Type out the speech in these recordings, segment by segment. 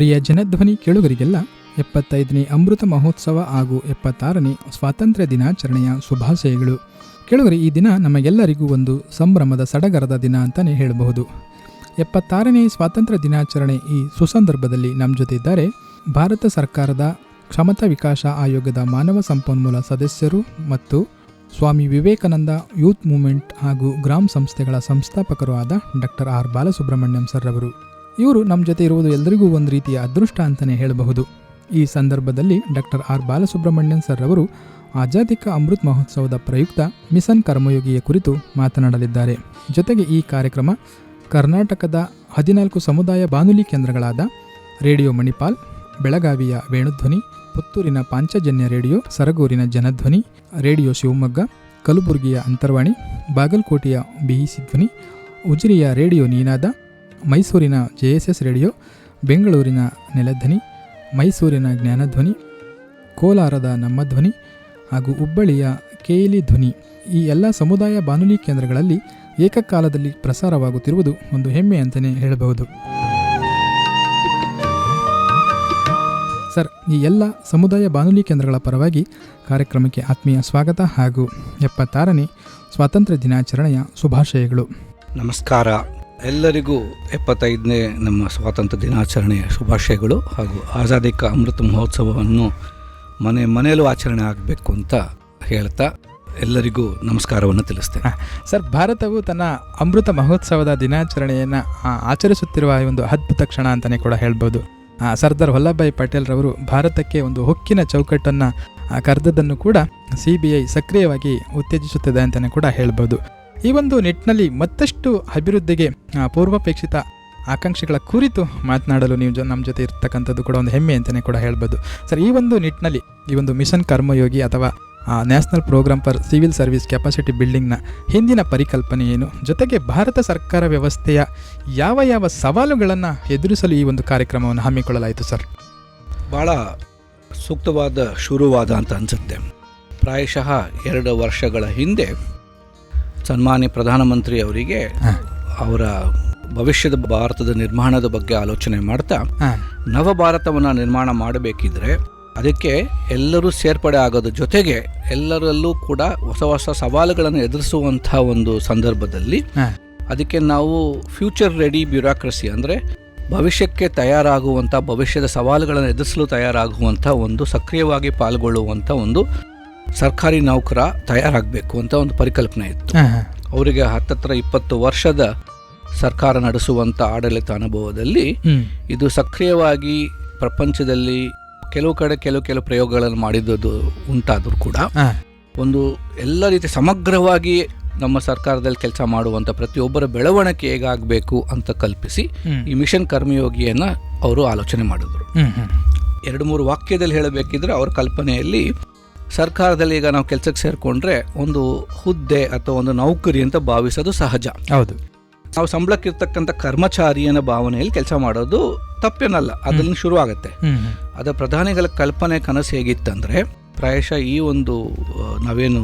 ಪ್ರಿಯ ಜನಧ್ವನಿ ಕೇಳುಗರಿಗೆಲ್ಲ 75ನೇ ಅಮೃತ ಮಹೋತ್ಸವ ಹಾಗೂ 76ನೇ ಸ್ವಾತಂತ್ರ್ಯ ದಿನಾಚರಣೆಯ ಶುಭಾಶಯಗಳು. ಕೇಳುಗರಿ, ಈ ದಿನ ನಮಗೆಲ್ಲರಿಗೂ ಒಂದು ಸಂಭ್ರಮದ ಸಡಗರದ ದಿನ ಅಂತಲೇ ಹೇಳಬಹುದು. 76ನೇ ಸ್ವಾತಂತ್ರ್ಯ ದಿನಾಚರಣೆ ಈ ಸುಸಂದರ್ಭದಲ್ಲಿ ನಮ್ಮ ಜೊತೆ ಇದ್ದಾರೆ ಭಾರತ ಸರ್ಕಾರದ ಕ್ಷಮತಾ ವಿಕಾಸ ಆಯೋಗದ ಮಾನವ ಸಂಪನ್ಮೂಲ ಸದಸ್ಯರು ಮತ್ತು ಸ್ವಾಮಿ ವಿವೇಕಾನಂದ ಯೂತ್ ಮೂವ್ಮೆಂಟ್ ಹಾಗೂ ಗ್ರಾಮ್ ಸಂಸ್ಥೆಗಳ ಸಂಸ್ಥಾಪಕರು ಆದ ಡಾಕ್ಟರ್ ಆರ್ ಬಾಲಸುಬ್ರಹ್ಮಣ್ಯಂ ಸರ್ ಅವರು. ಇವರು ನಮ್ಮ ಜೊತೆ ಇರುವುದು ಎಲ್ಲರಿಗೂ ಒಂದು ರೀತಿಯ ಅದೃಷ್ಟ ಅಂತಲೇ ಹೇಳಬಹುದು. ಈ ಸಂದರ್ಭದಲ್ಲಿ ಡಾಕ್ಟರ್ ಆರ್ ಬಾಲಸುಬ್ರಹ್ಮಣ್ಯಂ ಸರ್ ಅವರು ಆಜಾದಿ ಕಾ ಅಮೃತ್ ಮಹೋತ್ಸವದ ಪ್ರಯುಕ್ತ ಮಿಷನ್ ಕರ್ಮಯೋಗಿಯ ಕುರಿತು ಮಾತನಾಡಲಿದ್ದಾರೆ. ಜೊತೆಗೆ ಈ ಕಾರ್ಯಕ್ರಮ ಕರ್ನಾಟಕದ 14 ಸಮುದಾಯ ಬಾನುಲಿ ಕೇಂದ್ರಗಳಾದ ರೇಡಿಯೋ ಮಣಿಪಾಲ್, ಬೆಳಗಾವಿಯ ವೇಣುಧ್ವನಿ, ಪುತ್ತೂರಿನ ಪಾಂಚಜನ್ಯ ರೇಡಿಯೋ, ಸರಗೂರಿನ ಜನಧ್ವನಿ, ರೇಡಿಯೋ ಶಿವಮೊಗ್ಗ, ಕಲಬುರಗಿಯ ಅಂತರ್ವಾಣಿ, ಬಾಗಲಕೋಟೆಯ ಬಿಇಸಿ ಧ್ವನಿ, ಉಜಿರಿಯ ರೇಡಿಯೋ ನೀನಾದ, ಮೈಸೂರಿನ JSS ರೇಡಿಯೋ, ಬೆಂಗಳೂರಿನ ನೆಲಧ್ವನಿ, ಮೈಸೂರಿನ ಜ್ಞಾನಧ್ವನಿ, ಕೋಲಾರದ ನಮ್ಮ ಧ್ವನಿ ಹಾಗೂ ಹುಬ್ಬಳ್ಳಿಯ ಕೇಲಿ ಧ್ವನಿ, ಈ ಎಲ್ಲ ಸಮುದಾಯ ಬಾನುಲಿ ಕೇಂದ್ರಗಳಲ್ಲಿ ಏಕಕಾಲದಲ್ಲಿ ಪ್ರಸಾರವಾಗುತ್ತಿರುವುದು ಒಂದು ಹೆಮ್ಮೆ ಅಂತಲೇ ಹೇಳಬಹುದು. ಸರ್, ಈ ಎಲ್ಲ ಸಮುದಾಯ ಬಾನುಲಿ ಕೇಂದ್ರಗಳ ಪರವಾಗಿ ಕಾರ್ಯಕ್ರಮಕ್ಕೆ ಆತ್ಮೀಯ ಸ್ವಾಗತ ಹಾಗೂ 76ನೇ ಸ್ವಾತಂತ್ರ್ಯ ದಿನಾಚರಣೆಯ ಶುಭಾಶಯಗಳು. ನಮಸ್ಕಾರ. ಎಲ್ಲರಿಗೂ 75ನೇ ನಮ್ಮ ಸ್ವಾತಂತ್ರ್ಯ ದಿನಾಚರಣೆಯ ಶುಭಾಶಯಗಳು ಹಾಗೂ ಆಜಾದಿ ಕಾ ಅಮೃತ ಮಹೋತ್ಸವವನ್ನು ಮನೆಯಲ್ಲೂ ಆಚರಣೆ ಆಗಬೇಕು ಅಂತ ಹೇಳ್ತಾ ಎಲ್ಲರಿಗೂ ನಮಸ್ಕಾರವನ್ನು ತಿಳಿಸ್ತೇನೆ. ಸರ್, ಭಾರತವು ತನ್ನ ಅಮೃತ ಮಹೋತ್ಸವದ ದಿನಾಚರಣೆಯನ್ನು ಆಚರಿಸುತ್ತಿರುವ ಒಂದು ಅದ್ಭುತ ಕ್ಷಣ ಅಂತಲೇ ಕೂಡ ಹೇಳ್ಬೋದು. ಸರ್ದಾರ್ ವಲ್ಲಭಭಾಯಿ ಪಟೇಲ್ ರವರು ಭಾರತಕ್ಕೆ ಒಂದು ಹೊಕ್ಕಿನ ಚೌಕಟ್ಟನ್ನು ಕರೆದದ್ದನ್ನು ಕೂಡ CBI ಸಕ್ರಿಯವಾಗಿ ಉತ್ತೇಜಿಸುತ್ತದೆ ಅಂತಲೇ ಕೂಡ ಹೇಳ್ಬೋದು. ಈ ಒಂದು ನಿಟ್ಟಿನಲ್ಲಿ ಮತ್ತಷ್ಟು ಅಭಿವೃದ್ಧಿಗೆ ಪೂರ್ವಾಪೇಕ್ಷಿತ ಆಕಾಂಕ್ಷೆಗಳ ಕುರಿತು ಮಾತನಾಡಲು ನೀವು ನಮ್ಮ ಜೊತೆ ಇರ್ತಕ್ಕಂಥದ್ದು ಕೂಡ ಒಂದು ಹೆಮ್ಮೆ ಅಂತಲೇ ಕೂಡ ಹೇಳ್ಬೋದು. ಸರ್, ಈ ಒಂದು ನಿಟ್ಟಿನಲ್ಲಿ ಈ ಒಂದು ಮಿಷನ್ ಕರ್ಮಯೋಗಿ ಅಥವಾ national programme for civil service capacity ಬಿಲ್ಡಿಂಗ್ನ ಹಿಂದಿನ ಪರಿಕಲ್ಪನೆ ಏನು, ಜೊತೆಗೆ ಭಾರತ ಸರ್ಕಾರ ವ್ಯವಸ್ಥೆಯ ಯಾವ ಸವಾಲುಗಳನ್ನು ಎದುರಿಸಲು ಈ ಒಂದು ಕಾರ್ಯಕ್ರಮವನ್ನು ಹಮ್ಮಿಕೊಳ್ಳಲಾಯಿತು ಸರ್? ಭಾಳ ಸೂಕ್ತವಾದ ಶುರುವಾದ ಅಂತ ಅನಿಸುತ್ತೆ. ಪ್ರಾಯಶಃ 2 ವರ್ಷಗಳ ಹಿಂದೆ ಸನ್ಮಾನ್ಯ ಪ್ರಧಾನಮಂತ್ರಿ ಅವರಿಗೆ ಅವರ ಭವಿಷ್ಯದ ಭಾರತದ ನಿರ್ಮಾಣದ ಬಗ್ಗೆ ಆಲೋಚನೆ ಮಾಡ್ತಾ ನವ ಭಾರತವನ್ನು ನಿರ್ಮಾಣ ಮಾಡಬೇಕಿದ್ರೆ ಅದಕ್ಕೆ ಎಲ್ಲರೂ ಸೇರ್ಪಡೆ ಆಗೋದ್ರ ಜೊತೆಗೆ ಎಲ್ಲರಲ್ಲೂ ಕೂಡ ಹೊಸ ಸವಾಲುಗಳನ್ನು ಎದುರಿಸುವಂಥ ಒಂದು ಸಂದರ್ಭದಲ್ಲಿ ಅದಕ್ಕೆ ನಾವು ಫ್ಯೂಚರ್ ರೆಡಿ ಬ್ಯೂರೋಕ್ರಸಿ ಅಂದರೆ ಭವಿಷ್ಯಕ್ಕೆ ತಯಾರಾಗುವಂಥ, ಭವಿಷ್ಯದ ಸವಾಲುಗಳನ್ನು ಎದುರಿಸಲು ತಯಾರಾಗುವಂಥ ಒಂದು ಸಕ್ರಿಯವಾಗಿ ಪಾಲ್ಗೊಳ್ಳುವಂಥ ಒಂದು ಸರ್ಕಾರಿ ನೌಕರ ತಯಾರಾಗಬೇಕು ಅಂತ ಒಂದು ಪರಿಕಲ್ಪನೆ ಇತ್ತು. ಅವರಿಗೆ 20 ವರ್ಷದ ಸರ್ಕಾರ ನಡೆಸುವಂಥ ಆಡಳಿತ ಅನುಭವದಲ್ಲಿ ಇದು ಸಕ್ರಿಯವಾಗಿ ಪ್ರಪಂಚದಲ್ಲಿ ಕೆಲವು ಕಡೆ ಕೆಲವು ಪ್ರಯೋಗಗಳನ್ನು ಮಾಡಿದ್ದು ಉಂಟಾದರೂ ಕೂಡ ಒಂದು ಎಲ್ಲ ರೀತಿ ಸಮಗ್ರವಾಗಿ ನಮ್ಮ ಸರ್ಕಾರದಲ್ಲಿ ಕೆಲಸ ಮಾಡುವಂಥ ಪ್ರತಿಯೊಬ್ಬರ ಬೆಳವಣಿಗೆ ಹೇಗಾಗಬೇಕು ಅಂತ ಕಲ್ಪಿಸಿ ಈ ಮಿಷನ್ ಕರ್ಮಯೋಗಿಯನ್ನು ಅವರು ಆಲೋಚನೆ ಮಾಡಿದ್ರು. 2-3 ವಾಕ್ಯದಲ್ಲಿ ಹೇಳಬೇಕಿದ್ರೆ ಅವ್ರ ಕಲ್ಪನೆಯಲ್ಲಿ ಸರ್ಕಾರದಲ್ಲಿ ಈಗ ನಾವು ಕೆಲಸಕ್ಕೆ ಸೇರಿಕೊಂಡ್ರೆ ಒಂದು ಹುದ್ದೆ ಅಥವಾ ಒಂದು ನೌಕರಿ ಅಂತ ಭಾವಿಸೋದು ಸಹಜ. ಹೌದು, ನಾವು ಸಂಬಳಕ್ಕಿರ್ತಕ್ಕಂಥ ಕರ್ಮಚಾರಿಯನ ಭಾವನೆಯಲ್ಲಿ ಕೆಲಸ ಮಾಡೋದು ತಪ್ಪೇನಲ್ಲ, ಅದನ್ನು ಶುರು ಆಗುತ್ತೆ. ಅದರ ಪ್ರಧಾನಿಗಳ ಕಲ್ಪನೆ ಕನಸು ಹೇಗಿತ್ತಂದ್ರೆ ಪ್ರಾಯಶಃ ಈ ಒಂದು ನಾವೇನು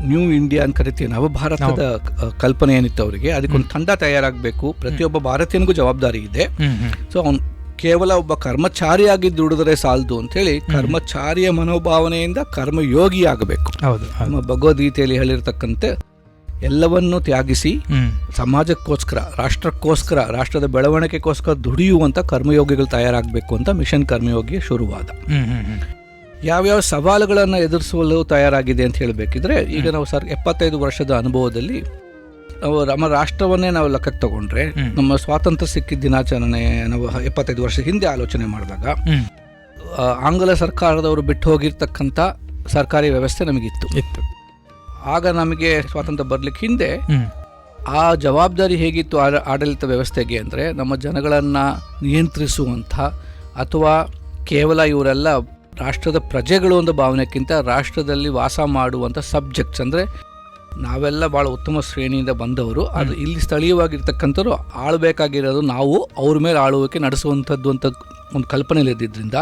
ನ್ಯೂ ಇಂಡಿಯಾ ಅಂತ ಕರಿತೀವಿ, ನವಭಾರತದ ಕಲ್ಪನೆ ಏನಿತ್ತು ಅವರಿಗೆ, ಅದಕ್ಕೊಂದು ತಂಡ ತಯಾರಾಗಬೇಕು, ಪ್ರತಿಯೊಬ್ಬ ಭಾರತೀಯನಿಗೂ ಜವಾಬ್ದಾರಿ ಇದೆ. ಸೊ ಅವನು ಕೇವಲ ಒಬ್ಬ ಕರ್ಮಚಾರಿಯಾಗಿ ದುಡಿದ್ರೆ ಸಾಲದು ಅಂತೇಳಿ ಕರ್ಮಚಾರಿಯ ಮನೋಭಾವನೆಯಿಂದ ಕರ್ಮಯೋಗಿ ಆಗಬೇಕು. ನಮ್ಮ ಭಗವದ್ಗೀತೆಯಲ್ಲಿ ಹೇಳಿರ್ತಕ್ಕಂತೆ ಎಲ್ಲವನ್ನೂ ತ್ಯಾಗಿಸಿ ಸಮಾಜಕ್ಕೋಸ್ಕರ, ರಾಷ್ಟ್ರಕ್ಕೋಸ್ಕರ, ರಾಷ್ಟ್ರದ ಬೆಳವಣಿಗೆಗೋಸ್ಕರ ದುಡಿಯುವಂಥ ಕರ್ಮಯೋಗಿಗಳು ತಯಾರಾಗಬೇಕು ಅಂತ ಮಿಷನ್ ಕರ್ಮಯೋಗಿ ಶುರುವಾದ. ಯಾವ್ಯಾವ ಸವಾಲುಗಳನ್ನು ಎದುರಿಸಲು ತಯಾರಾಗಿದೆ ಅಂತ ಹೇಳಬೇಕಿದ್ರೆ ಈಗ ನಾವು 75 ವರ್ಷದ ಅನುಭವದಲ್ಲಿ ನಾವು ನಮ್ಮ ರಾಷ್ಟ್ರವನ್ನೇ ನಾವು ಲೆಕ್ಕಕ್ಕೆ ತಗೊಂಡ್ರೆ ನಮ್ಮ ಸ್ವಾತಂತ್ರ್ಯ ಸಿಕ್ಕಿದ ದಿನಾಚರಣೆ ನಾವು 75 ವರ್ಷ ಹಿಂದೆ ಆಲೋಚನೆ ಮಾಡಿದಾಗ ಆಂಗ್ಲ ಸರ್ಕಾರದವರು ಬಿಟ್ಟು ಹೋಗಿರ್ತಕ್ಕಂಥ ಸರ್ಕಾರಿ ವ್ಯವಸ್ಥೆ ನಮಗಿತ್ತು. ಆಗ ನಮಗೆ ಸ್ವಾತಂತ್ರ್ಯ ಬರ್ಲಿಕ್ಕೆ ಹಿಂದೆ ಆ ಜವಾಬ್ದಾರಿ ಹೇಗಿತ್ತು ಆಡಳಿತ ವ್ಯವಸ್ಥೆಗೆ ಅಂದರೆ ನಮ್ಮ ಜನಗಳನ್ನು ನಿಯಂತ್ರಿಸುವಂಥ ಅಥವಾ ಕೇವಲ ಇವರೆಲ್ಲ ರಾಷ್ಟ್ರದ ಪ್ರಜೆಗಳು ಒಂದು ಭಾವನೆಕ್ಕಿಂತ ರಾಷ್ಟ್ರದಲ್ಲಿ ವಾಸ ಮಾಡುವಂಥ ಸಬ್ಜೆಕ್ಟ್ಸ್, ಅಂದರೆ ನಾವೆಲ್ಲ ಭಾಳ ಉತ್ತಮ ಶ್ರೇಣಿಯಿಂದ ಬಂದವರು, ಅದು ಇಲ್ಲಿ ಸ್ಥಳೀಯವಾಗಿರ್ತಕ್ಕಂಥವ್ರು ಆಳಬೇಕಾಗಿರೋದು ನಾವು ಅವ್ರ ಮೇಲೆ ಆಳುವಿಕೆ ನಡೆಸುವಂಥದ್ದು ಅಂತ ಒಂದು ಕಲ್ಪನೆಯಲ್ಲಿ ಇದ್ದಿದ್ದರಿಂದ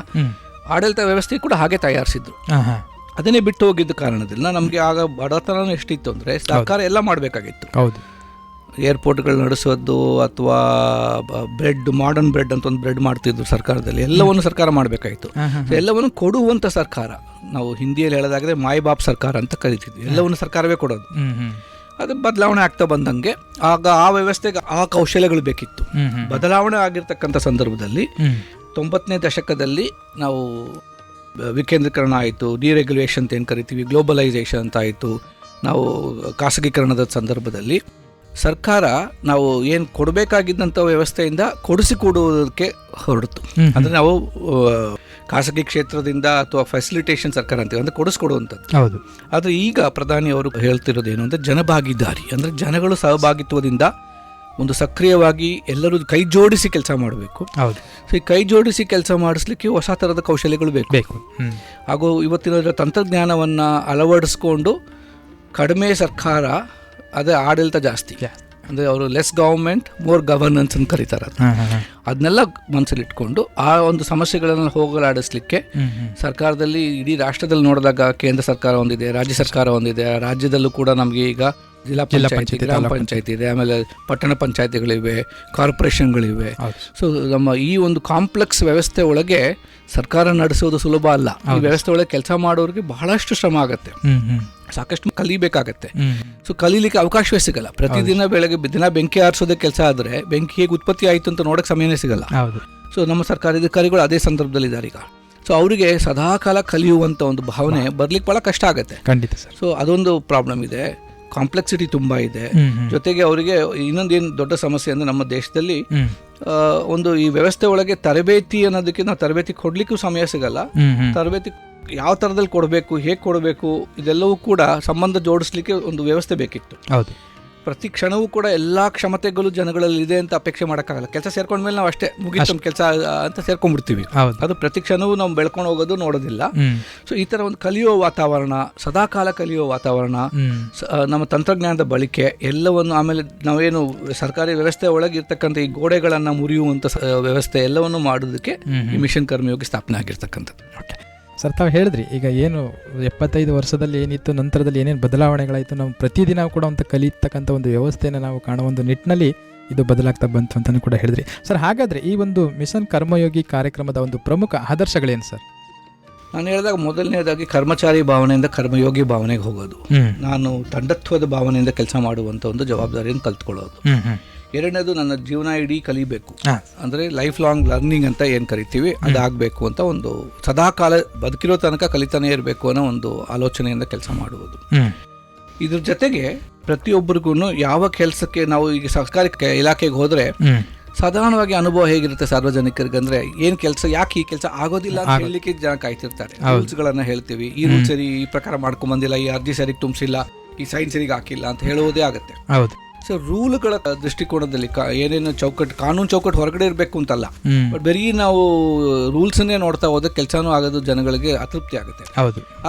ಆಡಳಿತ ವ್ಯವಸ್ಥೆ ಕೂಡ ಹಾಗೆ ತಯಾರಿಸಿದ್ರು. ಅದನ್ನೇ ಬಿಟ್ಟು ಹೋಗಿದ್ದ ಕಾರಣದಿಂದ ನಮಗೆ ಆಗ ಬಡತನ ಎಷ್ಟಿತ್ತು ಅಂದರೆ ಸರ್ಕಾರ ಎಲ್ಲ ಮಾಡಬೇಕಾಗಿತ್ತು. ಏರ್ಪೋರ್ಟ್ಗಳು ನಡೆಸೋದು ಅಥವಾ ಬ್ರೆಡ್, ಮಾಡರ್ನ್ ಬ್ರೆಡ್ ಅಂತ ಒಂದು ಬ್ರೆಡ್ ಮಾಡ್ತಿದ್ರು ಸರ್ಕಾರದಲ್ಲಿ. ಎಲ್ಲವನ್ನು ಸರ್ಕಾರ ಮಾಡಬೇಕಾಯಿತು. ಎಲ್ಲವನ್ನು ಕೊಡುವಂಥ ಸರ್ಕಾರ, ನಾವು ಹಿಂದಿಯಲ್ಲಿ ಹೇಳೋದಾದರೆ ಮಾಯ್ ಬಾಪ್ ಸರ್ಕಾರ ಅಂತ ಕರಿತಿದ್ವಿ. ಎಲ್ಲವನ್ನು ಸರ್ಕಾರವೇ ಕೊಡೋದು. ಅದು ಬದಲಾವಣೆ ಆಗ್ತಾ ಬಂದಂಗೆ ಆಗ ಆ ವ್ಯವಸ್ಥೆಗೆ ಆ ಕೌಶಲ್ಯಗಳು ಬೇಕಿತ್ತು. ಬದಲಾವಣೆ ಆಗಿರ್ತಕ್ಕಂಥ ಸಂದರ್ಭದಲ್ಲಿ 90ನೇ ದಶಕದಲ್ಲಿ ನಾವು ವಿಕೇಂದ್ರೀಕರಣ ಆಯಿತು, ಡಿರೆಗ್ಯುಲೇಷನ್ ಅಂತ ಏನು ಕರಿತೀವಿ, ಗ್ಲೋಬಲೈಸೇಷನ್ ಅಂತ ಆಯಿತು. ನಾವು ಖಾಸಗೀಕರಣದ ಸಂದರ್ಭದಲ್ಲಿ ಸರ್ಕಾರ ನಾವು ಏನು ಕೊಡಬೇಕಾಗಿದ್ದಂಥ ವ್ಯವಸ್ಥೆಯಿಂದ ಕೊಡುವುದಕ್ಕೆ ಹೊರಡ್ತು. ಅಂದರೆ ನಾವು ಖಾಸಗಿ ಕ್ಷೇತ್ರದಿಂದ ಅಥವಾ ಫೆಸಿಲಿಟೇಷನ್ ಸರ್ಕಾರ ಅಂತೀವಿ, ಅಂದರೆ ಕೊಡಿಸ್ಕೊಡುವಂಥದ್ದು. ಹೌದು. ಆದರೆ ಈಗ ಪ್ರಧಾನಿ ಅವರು ಹೇಳ್ತಿರೋದೇನು ಅಂದರೆ ಜನಭಾಗಿದಾರಿ, ಅಂದರೆ ಜನಗಳು ಸಹಭಾಗಿತ್ವದಿಂದ ಒಂದು ಸಕ್ರಿಯವಾಗಿ ಎಲ್ಲರೂ ಕೈ ಜೋಡಿಸಿ ಕೆಲಸ ಮಾಡಬೇಕು. ಹೌದು. ಸೊ ಈ ಕೈ ಜೋಡಿಸಿ ಕೆಲಸ ಮಾಡಿಸ್ಲಿಕ್ಕೆ ಹೊಸ ಥರದ ಕೌಶಲ್ಯಗಳು ಬೇಕು. ಹಾಗೂ ಇವತ್ತಿನ ತಂತ್ರಜ್ಞಾನವನ್ನು ಅಳವಡಿಸ್ಕೊಂಡು ಕಡಿಮೆ ಸರ್ಕಾರ, ಅದೇ ಆಡಳಿತ ಜಾಸ್ತಿ, ಅಂದರೆ ಅವರು ಲೆಸ್ ಗವರ್ಮೆಂಟ್ ಮೋರ್ ಗವರ್ನೆನ್ಸ್ ಅಂತ ಕರೀತಾರೆ. ಅದನ್ನೆಲ್ಲ ಮನಸ್ಸಲ್ಲಿ ಇಟ್ಕೊಂಡು ಆ ಒಂದು ಸಮಸ್ಯೆಗಳನ್ನು ಹೋಗಲಾಡಿಸ್ಲಿಕ್ಕೆ ಸರ್ಕಾರದಲ್ಲಿ ಇಡೀ ರಾಷ್ಟ್ರದಲ್ಲಿ ನೋಡಿದಾಗ ಕೇಂದ್ರ ಸರ್ಕಾರ ಒಂದಿದೆ, ರಾಜ್ಯ ಸರ್ಕಾರ ಒಂದಿದೆ. ರಾಜ್ಯದಲ್ಲೂ ಕೂಡ ನಮಗೆ ಈಗ ಜಿಲ್ಲಾ ಪಂಚಾಯತಿ, ಗ್ರಾಮ ಪಂಚಾಯತಿ ಇದೆ, ಆಮೇಲೆ ಪಟ್ಟಣ ಪಂಚಾಯತಿಗಳಿವೆ, ಕಾರ್ಪೊರೇಷನ್ಗಳಿವೆ. ಸೊ ನಮ್ಮ ಈ ಒಂದು ಕಾಂಪ್ಲೆಕ್ಸ್ ವ್ಯವಸ್ಥೆ ಒಳಗೆ ಸರ್ಕಾರ ನಡೆಸೋದು ಸುಲಭ ಅಲ್ಲ. ಈ ವ್ಯವಸ್ಥೆ ಒಳಗೆ ಕೆಲಸ ಮಾಡೋರಿಗೆ ಬಹಳಷ್ಟು ಶ್ರಮ ಆಗುತ್ತೆ, ಸಾಕಷ್ಟು ಕಲಿಬೇಕಾಗತ್ತೆ. ಸೊ ಕಲೀಲಿಕ್ಕೆ ಅವಕಾಶವೇ ಸಿಗಲ್ಲ. ಪ್ರತಿದಿನ ಬೆಳಗ್ಗೆ ದಿನ ಬೆಂಕಿ ಆರಿಸೋದೇ ಕೆಲಸ ಆದರೆ ಬೆಂಕಿ ಹೇಗೆ ಉತ್ಪತ್ತಿ ಆಯಿತು ಅಂತ ನೋಡೋಕೆ ಸಮಯನೇ ಸಿಗಲ್ಲ. ಸೊ ನಮ್ಮ ಸರ್ಕಾರಿ ಅಧಿಕಾರಿಗಳು ಅದೇ ಸಂದರ್ಭದಲ್ಲಿ ಇದ್ದಾರೆ ಈಗ. ಸೊ ಅವರಿಗೆ ಸದಾಕಾಲ ಕಲಿಯುವಂಥ ಒಂದು ಭಾವನೆ ಬರ್ಲಿಕ್ಕೆ ಭಾಳ ಕಷ್ಟ ಆಗುತ್ತೆ. ಖಂಡಿತ ಸರ್. ಸೊ ಅದೊಂದು ಪ್ರಾಬ್ಲಮ್ ಇದೆ. ಕಾಂಪ್ಲೆಕ್ಸಿಟಿ ತುಂಬ ಇದೆ. ಜೊತೆಗೆ ಅವರಿಗೆ ಇನ್ನೊಂದೇನು ದೊಡ್ಡ ಸಮಸ್ಯೆ ಅಂದರೆ ನಮ್ಮ ದೇಶದಲ್ಲಿ ಒಂದು ಈ ವ್ಯವಸ್ಥೆ ಒಳಗೆ ತರಬೇತಿ ಅನ್ನೋದಕ್ಕೆ ನಾವು ತರಬೇತಿ ಕೊಡ್ಲಿಕ್ಕೂ ಸಮಯ ಸಿಗಲ್ಲ. ತರಬೇತಿ ಯಾವ ಥರದಲ್ಲಿ ಕೊಡಬೇಕು, ಹೇಗೆ ಕೊಡಬೇಕು, ಇದೆಲ್ಲವೂ ಕೂಡ ಸಂಬಂಧ ಜೋಡಿಸ್ಲಿಕ್ಕೆ ಒಂದು ವ್ಯವಸ್ಥೆ ಬೇಕಿತ್ತು. ಹೌದು. ಪ್ರತಿ ಕ್ಷಣವೂ ಕೂಡ ಎಲ್ಲ ಕ್ಷಮತೆಗಳು ಜನಗಳಲ್ಲಿ ಇದೆ ಅಂತ ಅಪೇಕ್ಷೆ ಮಾಡೋಕ್ಕಾಗಲ್ಲ. ಕೆಲಸ ಸೇರ್ಕೊಂಡ್ಮೇಲೆ ನಾವು ಅಷ್ಟೇ ಮುಗಿತು ಕೆಲಸ ಅಂತ ಸೇರ್ಕೊಂಡ್ಬಿಡ್ತೀವಿ. ಅದು ಪ್ರತಿ ಕ್ಷಣವೂ ನಾವು ಬೆಳ್ಕೊಂಡು ಹೋಗೋದು ನೋಡೋದಿಲ್ಲ. ಸೊ ಈ ಥರ ಒಂದು ಕಲಿಯೋ ವಾತಾವರಣ, ಸದಾಕಾಲ ಕಲಿಯೋ ವಾತಾವರಣ, ನಮ್ಮ ತಂತ್ರಜ್ಞಾನದ ಬಳಕೆ ಎಲ್ಲವನ್ನು, ಆಮೇಲೆ ನಾವೇನು ಸರ್ಕಾರಿ ವ್ಯವಸ್ಥೆ ಒಳಗಿರ್ತಕ್ಕಂಥ ಈ ಗೋಡೆಗಳನ್ನು ಮುರಿಯುವಂಥ ವ್ಯವಸ್ಥೆ ಎಲ್ಲವನ್ನು ಮಾಡೋದಕ್ಕೆ ಈ ಮಿಷನ್ ಕರ್ಮಯೋಗಿ ಸ್ಥಾಪನೆ ಆಗಿರ್ತಕ್ಕಂಥದ್ದು. ಓಕೆ ಸರ್, ತಾವು ಹೇಳಿದ್ರಿ ಈಗ ಏನು 75 ವರ್ಷದಲ್ಲಿ ಏನಿತ್ತು, ನಂತರದಲ್ಲಿ ಏನೇನು ಬದಲಾವಣೆಗಳಾಯಿತು, ನಾವು ಪ್ರತಿದಿನ ಕೂಡ ಒಂದು ಕಲಿತಕ್ಕಂಥ ಒಂದು ವ್ಯವಸ್ಥೆಯನ್ನು ನಾವು ಕಾಣುವ ಒಂದು ನಿಟ್ಟಿನಲ್ಲಿ ಇದು ಬದಲಾಗ್ತಾ ಬಂತು ಅಂತಲೂ ಕೂಡ ಹೇಳಿದ್ರಿ ಸರ್. ಹಾಗಾದರೆ ಈ ಒಂದು ಮಿಷನ್ ಕರ್ಮಯೋಗಿ ಕಾರ್ಯಕ್ರಮದ ಒಂದು ಪ್ರಮುಖ ಆದರ್ಶಗಳೇನು ಸರ್? ನಾನು ಹೇಳಿದಾಗ ಮೊದಲನೇದಾಗಿ ಕರ್ಮಚಾರಿ ಭಾವನೆಯಿಂದ ಕರ್ಮಯೋಗಿ ಭಾವನೆಗೆ ಹೋಗೋದು, ನಾನು ತಂಡತ್ವದ ಭಾವನೆಯಿಂದ ಕೆಲಸ ಮಾಡುವಂಥ ಒಂದು ಜವಾಬ್ದಾರಿಯನ್ನು ಕಲ್ತ್ಕೊಳ್ಳೋದು. ಎರಡನೇದು, ನನ್ನ ಜೀವನ ಇಡೀ ಕಲಿಬೇಕು, ಅಂದರೆ ಲೈಫ್ ಲಾಂಗ್ ಲರ್ನಿಂಗ್ ಅಂತ ಏನು ಕರಿತೀವಿ ಅದಾಗಬೇಕು ಅಂತ ಒಂದು ಸದಾಕಾಲ ಬದುಕಿರೋ ತನಕ ಕಲಿತಾನೇ ಇರಬೇಕು ಅನ್ನೋ ಒಂದು ಆಲೋಚನೆಯಿಂದ ಕೆಲಸ ಮಾಡುವುದು. ಇದ್ರ ಜೊತೆಗೆ ಪ್ರತಿಯೊಬ್ಬರಿಗೂ ಯಾವ ಕೆಲಸಕ್ಕೆ ನಾವು ಈಗ ಸರ್ಕಾರಿ ಇಲಾಖೆಗೆ ಹೋದರೆ ಸಾಧಾರಣವಾಗಿ ಅನುಭವ ಹೇಗಿರುತ್ತೆ ಸಾರ್ವಜನಿಕರಿಗೆ ಅಂದರೆ ಏನು ಕೆಲಸ, ಯಾಕೆ ಈ ಕೆಲಸ ಆಗೋದಿಲ್ಲ ಅಂತ ಹೇಳಲಿಕ್ಕೆ ಜನ ಕಾಯ್ತಿರ್ತಾರೆ. ರೂಲ್ಸ್ಗಳನ್ನು ಹೇಳ್ತೀವಿ, ಈ ರೂಲ್ ಸರಿ, ಈ ಪ್ರಕಾರ ಮಾಡ್ಕೊಂಬಂದಿಲ್ಲ, ಈ ಅರ್ಜಿ ಸರಿಗೆ ತುಂಬಿಸಿಲ್ಲ, ಈ ಸೈನ್ ಸರಿಗೆ ಹಾಕಿಲ್ಲ ಅಂತ ಹೇಳುವುದೇ ಆಗುತ್ತೆ. ಸೊ ರೂಲ್ಗಳ ದೃಷ್ಟಿಕೋನದಲ್ಲಿ ಏನೇನು ಕಾನೂನು ಚೌಕಟ್ಟು ಹೊರಗಡೆ ಇರಬೇಕು ಅಂತಲ್ಲ, ಬಟ್ ಬರೀ ನಾವು ರೂಲ್ಸನ್ನೇ ನೋಡ್ತಾ ಹೋದ್ರೆ ಕೆಲಸನೂ ಆಗೋದು ಜನಗಳಿಗೆ ಅತೃಪ್ತಿ ಆಗುತ್ತೆ.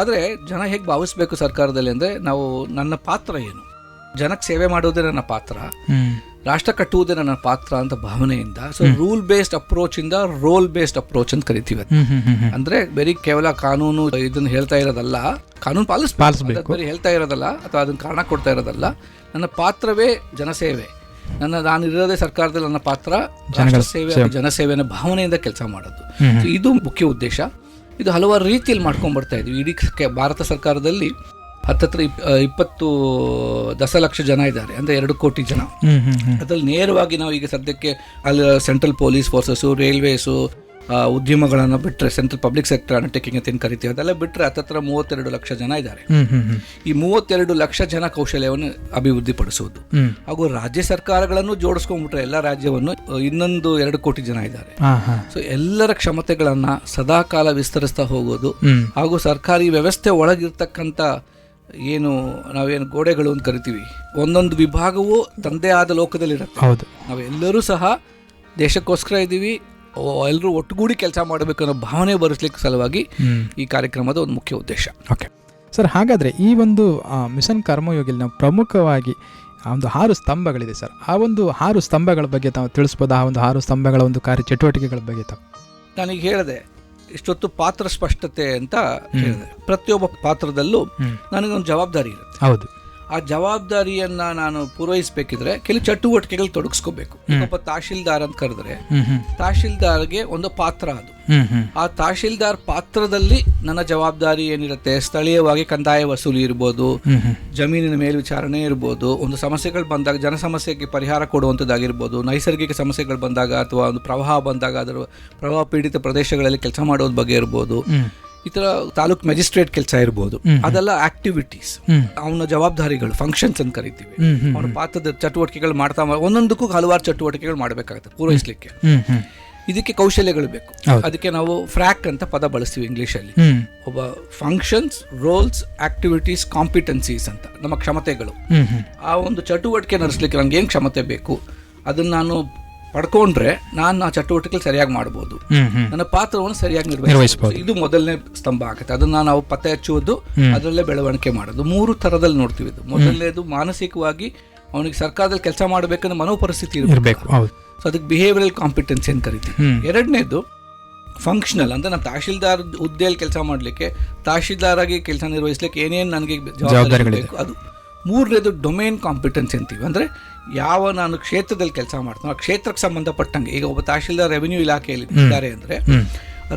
ಆದರೆ ಜನ ಹೇಗೆ ಭಾವಿಸ್ಬೇಕು ಸರ್ಕಾರದಲ್ಲಿ ಅಂದರೆ, ನಾವು ನನ್ನ ಪಾತ್ರ ಏನು, ಜನಕ್ಕೆ ಸೇವೆ ಮಾಡೋದೇ ನನ್ನ ಪಾತ್ರ, ರಾಷ್ಟ್ರ ಕಟ್ಟುವುದೇ ನನ್ನ ಪಾತ್ರ ಅಂತ ಭಾವನೆಯಿಂದ. ಸೊ ರೂಲ್ ಬೇಸ್ಡ್ ಅಪ್ರೋಚ್ ಇಂದ ರೋಲ್ ಬೇಸ್ಡ್ ಅಪ್ರೋಚ್ ಅಂತ ಕರಿತೀವಿ. ಅಂದ್ರೆ ಬರೀ ಕೇವಲ ಕಾನೂನು ಇದನ್ನ ಹೇಳ್ತಾ ಇರೋದಲ್ಲ, ಕಾನೂನು ಪಾಲಿಸಬೇಕು ಬರೀ ಹೇಳ್ತಾ ಇರೋದಲ್ಲ ಅಥವಾ ಅದನ್ನ ಕಾರಣ ಕೊಡ್ತಾ ಇರೋದಲ್ಲ. ನನ್ನ ಪಾತ್ರವೇ ಜನಸೇವೆ, ನಾನು ಇರೋದೇ ಸರ್ಕಾರದಲ್ಲಿ ನನ್ನ ಪಾತ್ರ ರಾಷ್ಟ್ರ ಸೇವೆ, ಜನಸೇವೆನ ಭಾವನೆಯಿಂದ ಕೆಲಸ ಮಾಡೋದು. ಇದು ಮುಖ್ಯ ಉದ್ದೇಶ. ಇದು ಹಲವಾರು ರೀತಿಯಲ್ಲಿ ಮಾಡ್ಕೊಂಡ್ ಬರ್ತಾ ಇದ್ವಿ. ಇಡೀ ಭಾರತ ಸರ್ಕಾರದಲ್ಲಿ ಹತ್ತತ್ರ 20 ದಶಲಕ್ಷ ಜನ ಇದ್ದಾರೆ, ಅಂದರೆ 2 ಕೋಟಿ ಜನ. ಅದರಲ್ಲಿ ನೇರವಾಗಿ ನಾವು ಈಗ ಸದ್ಯಕ್ಕೆ ಅಲ್ಲಿ ಸೆಂಟ್ರಲ್ ಪೊಲೀಸ್ ಫೋರ್ಸಸ್ಸು, ರೈಲ್ವೇಸು, ಉದ್ಯಮಗಳನ್ನು ಬಿಟ್ಟರೆ, ಸೆಂಟ್ರಲ್ ಪಬ್ಲಿಕ್ ಸೆಕ್ಟರ್ ಅಂಡರ್ಟೇಕಿಂಗ್ ಅಂತ ಏನು ಕರಿತೀವಿ, ಅದೆಲ್ಲ ಬಿಟ್ಟರೆ ಹತ್ತತ್ರ 32 ಲಕ್ಷ ಜನ ಇದ್ದಾರೆ. ಈ 32 ಲಕ್ಷ ಜನ ಕೌಶಲ್ಯವನ್ನು ಅಭಿವೃದ್ಧಿಪಡಿಸುವುದು ಹಾಗೂ ರಾಜ್ಯ ಸರ್ಕಾರಗಳನ್ನು ಜೋಡಿಸ್ಕೊಂಡ್ಬಿಟ್ರೆ ಎಲ್ಲ ರಾಜ್ಯವನ್ನು ಇನ್ನೊಂದು 2 ಕೋಟಿ ಜನ ಇದ್ದಾರೆ. ಸೊ ಎಲ್ಲರ ಕ್ಷಮತೆಗಳನ್ನು ಸದಾಕಾಲ ವಿಸ್ತರಿಸ್ತಾ ಹೋಗೋದು ಹಾಗೂ ಸರ್ಕಾರಿ ವ್ಯವಸ್ಥೆ ಒಳಗಿರ್ತಕ್ಕಂಥ ನಾವೇನು ಗೋಡೆಗಳು ಅಂತ ಕರಿತೀವಿ, ಒಂದೊಂದು ವಿಭಾಗವೂ ತಂದೆ ಆದ ಲೋಕದಲ್ಲಿರುತ್ತೆ. ನಾವೆಲ್ಲರೂ ಸಹ ದೇಶಕ್ಕೋಸ್ಕರ ಇದ್ದೀವಿ, ಎಲ್ಲರೂ ಒಟ್ಟುಗೂಡಿ ಕೆಲಸ ಮಾಡಬೇಕು ಅನ್ನೋ ಭಾವನೆ ಬರೆಸ್ಲಿಕ್ಕೆ ಸಲುವಾಗಿ ಈ ಕಾರ್ಯಕ್ರಮದ ಒಂದು ಮುಖ್ಯ ಉದ್ದೇಶ. ಓಕೆ ಸರ್, ಹಾಗಾದರೆ ಈ ಒಂದು ಮಿಷನ್ ಕರ್ಮಯೋಗಿಲಿ ನಾವು ಪ್ರಮುಖವಾಗಿ ಒಂದು 6 ಸ್ತಂಭಗಳಿದೆ ಸರ್. ಆ ಒಂದು 6 ಸ್ತಂಭಗಳ ಬಗ್ಗೆ ತಾವು ತಿಳಿಸ್ಬೋದು? ಆ ಒಂದು 6 ಸ್ತಂಭಗಳ ಒಂದು ಕಾರ್ಯ ಚಟುವಟಿಕೆಗಳ ಬಗ್ಗೆ ತಾವು? ನಾನೀಗ ಹೇಳಿದೆ ಇಷ್ಟೊತ್ತು ಪಾತ್ರ ಸ್ಪಷ್ಟತೆ ಅಂತ ಹೇಳಿದೆ. ಪ್ರತಿಯೊಬ್ಬ ಪಾತ್ರದಲ್ಲೂ ನನಗೊಂದು ಜವಾಬ್ದಾರಿ ಇರುತ್ತೆ. ಹೌದು. ಆ ಜವಾಬ್ದಾರಿಯನ್ನ ನಾನು ಪೂರೈಸಬೇಕಿದ್ರೆ ಕೆಲವು ಚಟುವಟಿಕೆಗಳು ತೊಡಗಿಸ್ಕೋಬೇಕು. ಒಬ್ಬ ತಹಶೀಲ್ದಾರ್ ಅಂತ ಕರೆದ್ರೆ ತಹಶೀಲ್ದಾರ್ಗೆ ಒಂದು ಪಾತ್ರ, ಅದು ಆ ತಹಶೀಲ್ದಾರ್ ಪಾತ್ರದಲ್ಲಿ ನನ್ನ ಜವಾಬ್ದಾರಿ ಏನಿರುತ್ತೆ, ಸ್ಥಳೀಯವಾಗಿ ಕಂದಾಯ ವಸೂಲಿ ಇರ್ಬೋದು, ಜಮೀನಿನ ಮೇಲ್ವಿಚಾರಣೆ ಇರ್ಬೋದು, ಒಂದು ಸಮಸ್ಯೆಗಳು ಬಂದಾಗ ಜನ ಸಮಸ್ಯೆಗೆ ಪರಿಹಾರ ಕೊಡುವಂಥದ್ದಾಗಿರ್ಬೋದು, ನೈಸರ್ಗಿಕ ಸಮಸ್ಯೆಗಳು ಬಂದಾಗ ಅಥವಾ ಒಂದು ಪ್ರವಾಹ ಬಂದಾಗ ಅದರ ಪ್ರವಾಹ ಪೀಡಿತ ಪ್ರದೇಶಗಳಲ್ಲಿ ಕೆಲಸ ಮಾಡೋದ್ ಬಗ್ಗೆ ಇರ್ಬೋದು, ಈ ತರ ತಾಲೂಕ್ ಮ್ಯಾಜಿಸ್ಟ್ರೇಟ್ ಕೆಲಸ ಇರ್ಬೋದು, ಅದೆಲ್ಲ ಆಕ್ಟಿವಿಟೀಸ್, ಅವನ ಜವಾಬ್ದಾರಿಗಳು, ಫಂಕ್ಷನ್ಸ್ ಅಂತ ಕರಿತೀವಿ. ಅವನ ಪಾತ್ರದ ಚಟುವಟಿಕೆಗಳು ಮಾಡ್ತಾ ಒಂದೊಂದಕ್ಕೂ ಹಲವಾರು ಚಟುವಟಿಕೆಗಳು ಮಾಡಬೇಕಾಗುತ್ತೆ ಪೂರೈಸಲಿಕ್ಕೆ. ಇದಕ್ಕೆ ಕೌಶಲ್ಯಗಳು ಬೇಕು. ಅದಕ್ಕೆ ನಾವು ಫ್ರಾಕ್ ಅಂತ ಪದ ಬಳಸ್ತೀವಿ ಇಂಗ್ಲಿಷಲ್ಲಿ. ಒಬ್ಬ ಫಂಕ್ಷನ್ಸ್, ರೋಲ್ಸ್, ಆಕ್ಟಿವಿಟೀಸ್, ಕಾಂಪಿಟೆನ್ಸೀಸ್ ಅಂತ ನಮ್ಮ ಕ್ಷಮತೆಗಳು. ಆ ಒಂದು ಚಟುವಟಿಕೆ ನಡೆಸಲಿಕ್ಕೆ ನಂಗೆ ಏನ್ ಕ್ಷಮತೆ ಬೇಕು ಅದನ್ನ ನಾನು ಪಡ್ಕೊಂಡ್ರೆ ನಾನು ಆ ಚಟುವಟಿಕೆ ಸರಿಯಾಗಿ ಮಾಡ್ಬೋದು, ನನ್ನ ಪಾತ್ರವನ್ನು ಸರಿಯಾಗಿ ನಿರ್ವಹಿಸಬಹುದು. ಇದು ಮೊದಲನೇ ಸ್ತಂಭ ಆಗುತ್ತೆ. ಅದನ್ನ ನಾವು ಪತ್ತೆ ಹಚ್ಚುವುದು, ಅದರಲ್ಲೇ ಬೆಳವಣಿಗೆ ಮಾಡೋದು. 3 ಥರದಲ್ಲಿ ನೋಡ್ತೀವಿ ಇದು. ಮೊದಲನೇದು ಮಾನಸಿಕವಾಗಿ ಅವನಿಗೆ ಸರ್ಕಾರದಲ್ಲಿ ಕೆಲಸ ಮಾಡಬೇಕಂದ್ರೆ ಮನೋಪರಿಸ್ಥಿತಿ ಇರಬೇಕು, ಸೊ ಅದಕ್ಕೆ ಬಿಹೇವಿಯರಲ್ ಕಾಂಪಿಟೆನ್ಸಿ ಅಂತ ಕರಿತೀವಿ. ಎರಡನೇದು ಫಂಕ್ಷನಲ್, ಅಂದ್ರೆ ನಾನು ತಹಶೀಲ್ದಾರ್ ಹುದ್ದೆಯಲ್ಲಿ ಕೆಲಸ ಮಾಡಲಿಕ್ಕೆ, ತಹಶೀಲ್ದಾರ್ ಆಗಿ ಕೆಲಸ ನಿರ್ವಹಿಸಲಿಕ್ಕೆ ಏನೇನು ನನಗೆ ಜವಾಬ್ದಾರಿ ಬೇಕು ಅದು. ಮೂರನೇದು ಡೊಮೇನ್ ಕಾಂಪಿಟೆನ್ಸಿ ಅಂತೀವಿ, ಅಂದ್ರೆ ಯಾವ ನಾನು ಕ್ಷೇತ್ರದಲ್ಲಿ ಕೆಲಸ ಮಾಡ್ತೀನಿ ಆ ಕ್ಷೇತ್ರಕ್ಕೆ ಸಂಬಂಧಪಟ್ಟಂಗೆ. ಈಗ ಒಬ್ಬ ತಹಶೀಲ್ದಾರ್ ರೆವಿನ್ಯೂ ಇಲಾಖೆಯಲ್ಲಿ ಇದ್ದಾರೆ ಅಂದ್ರೆ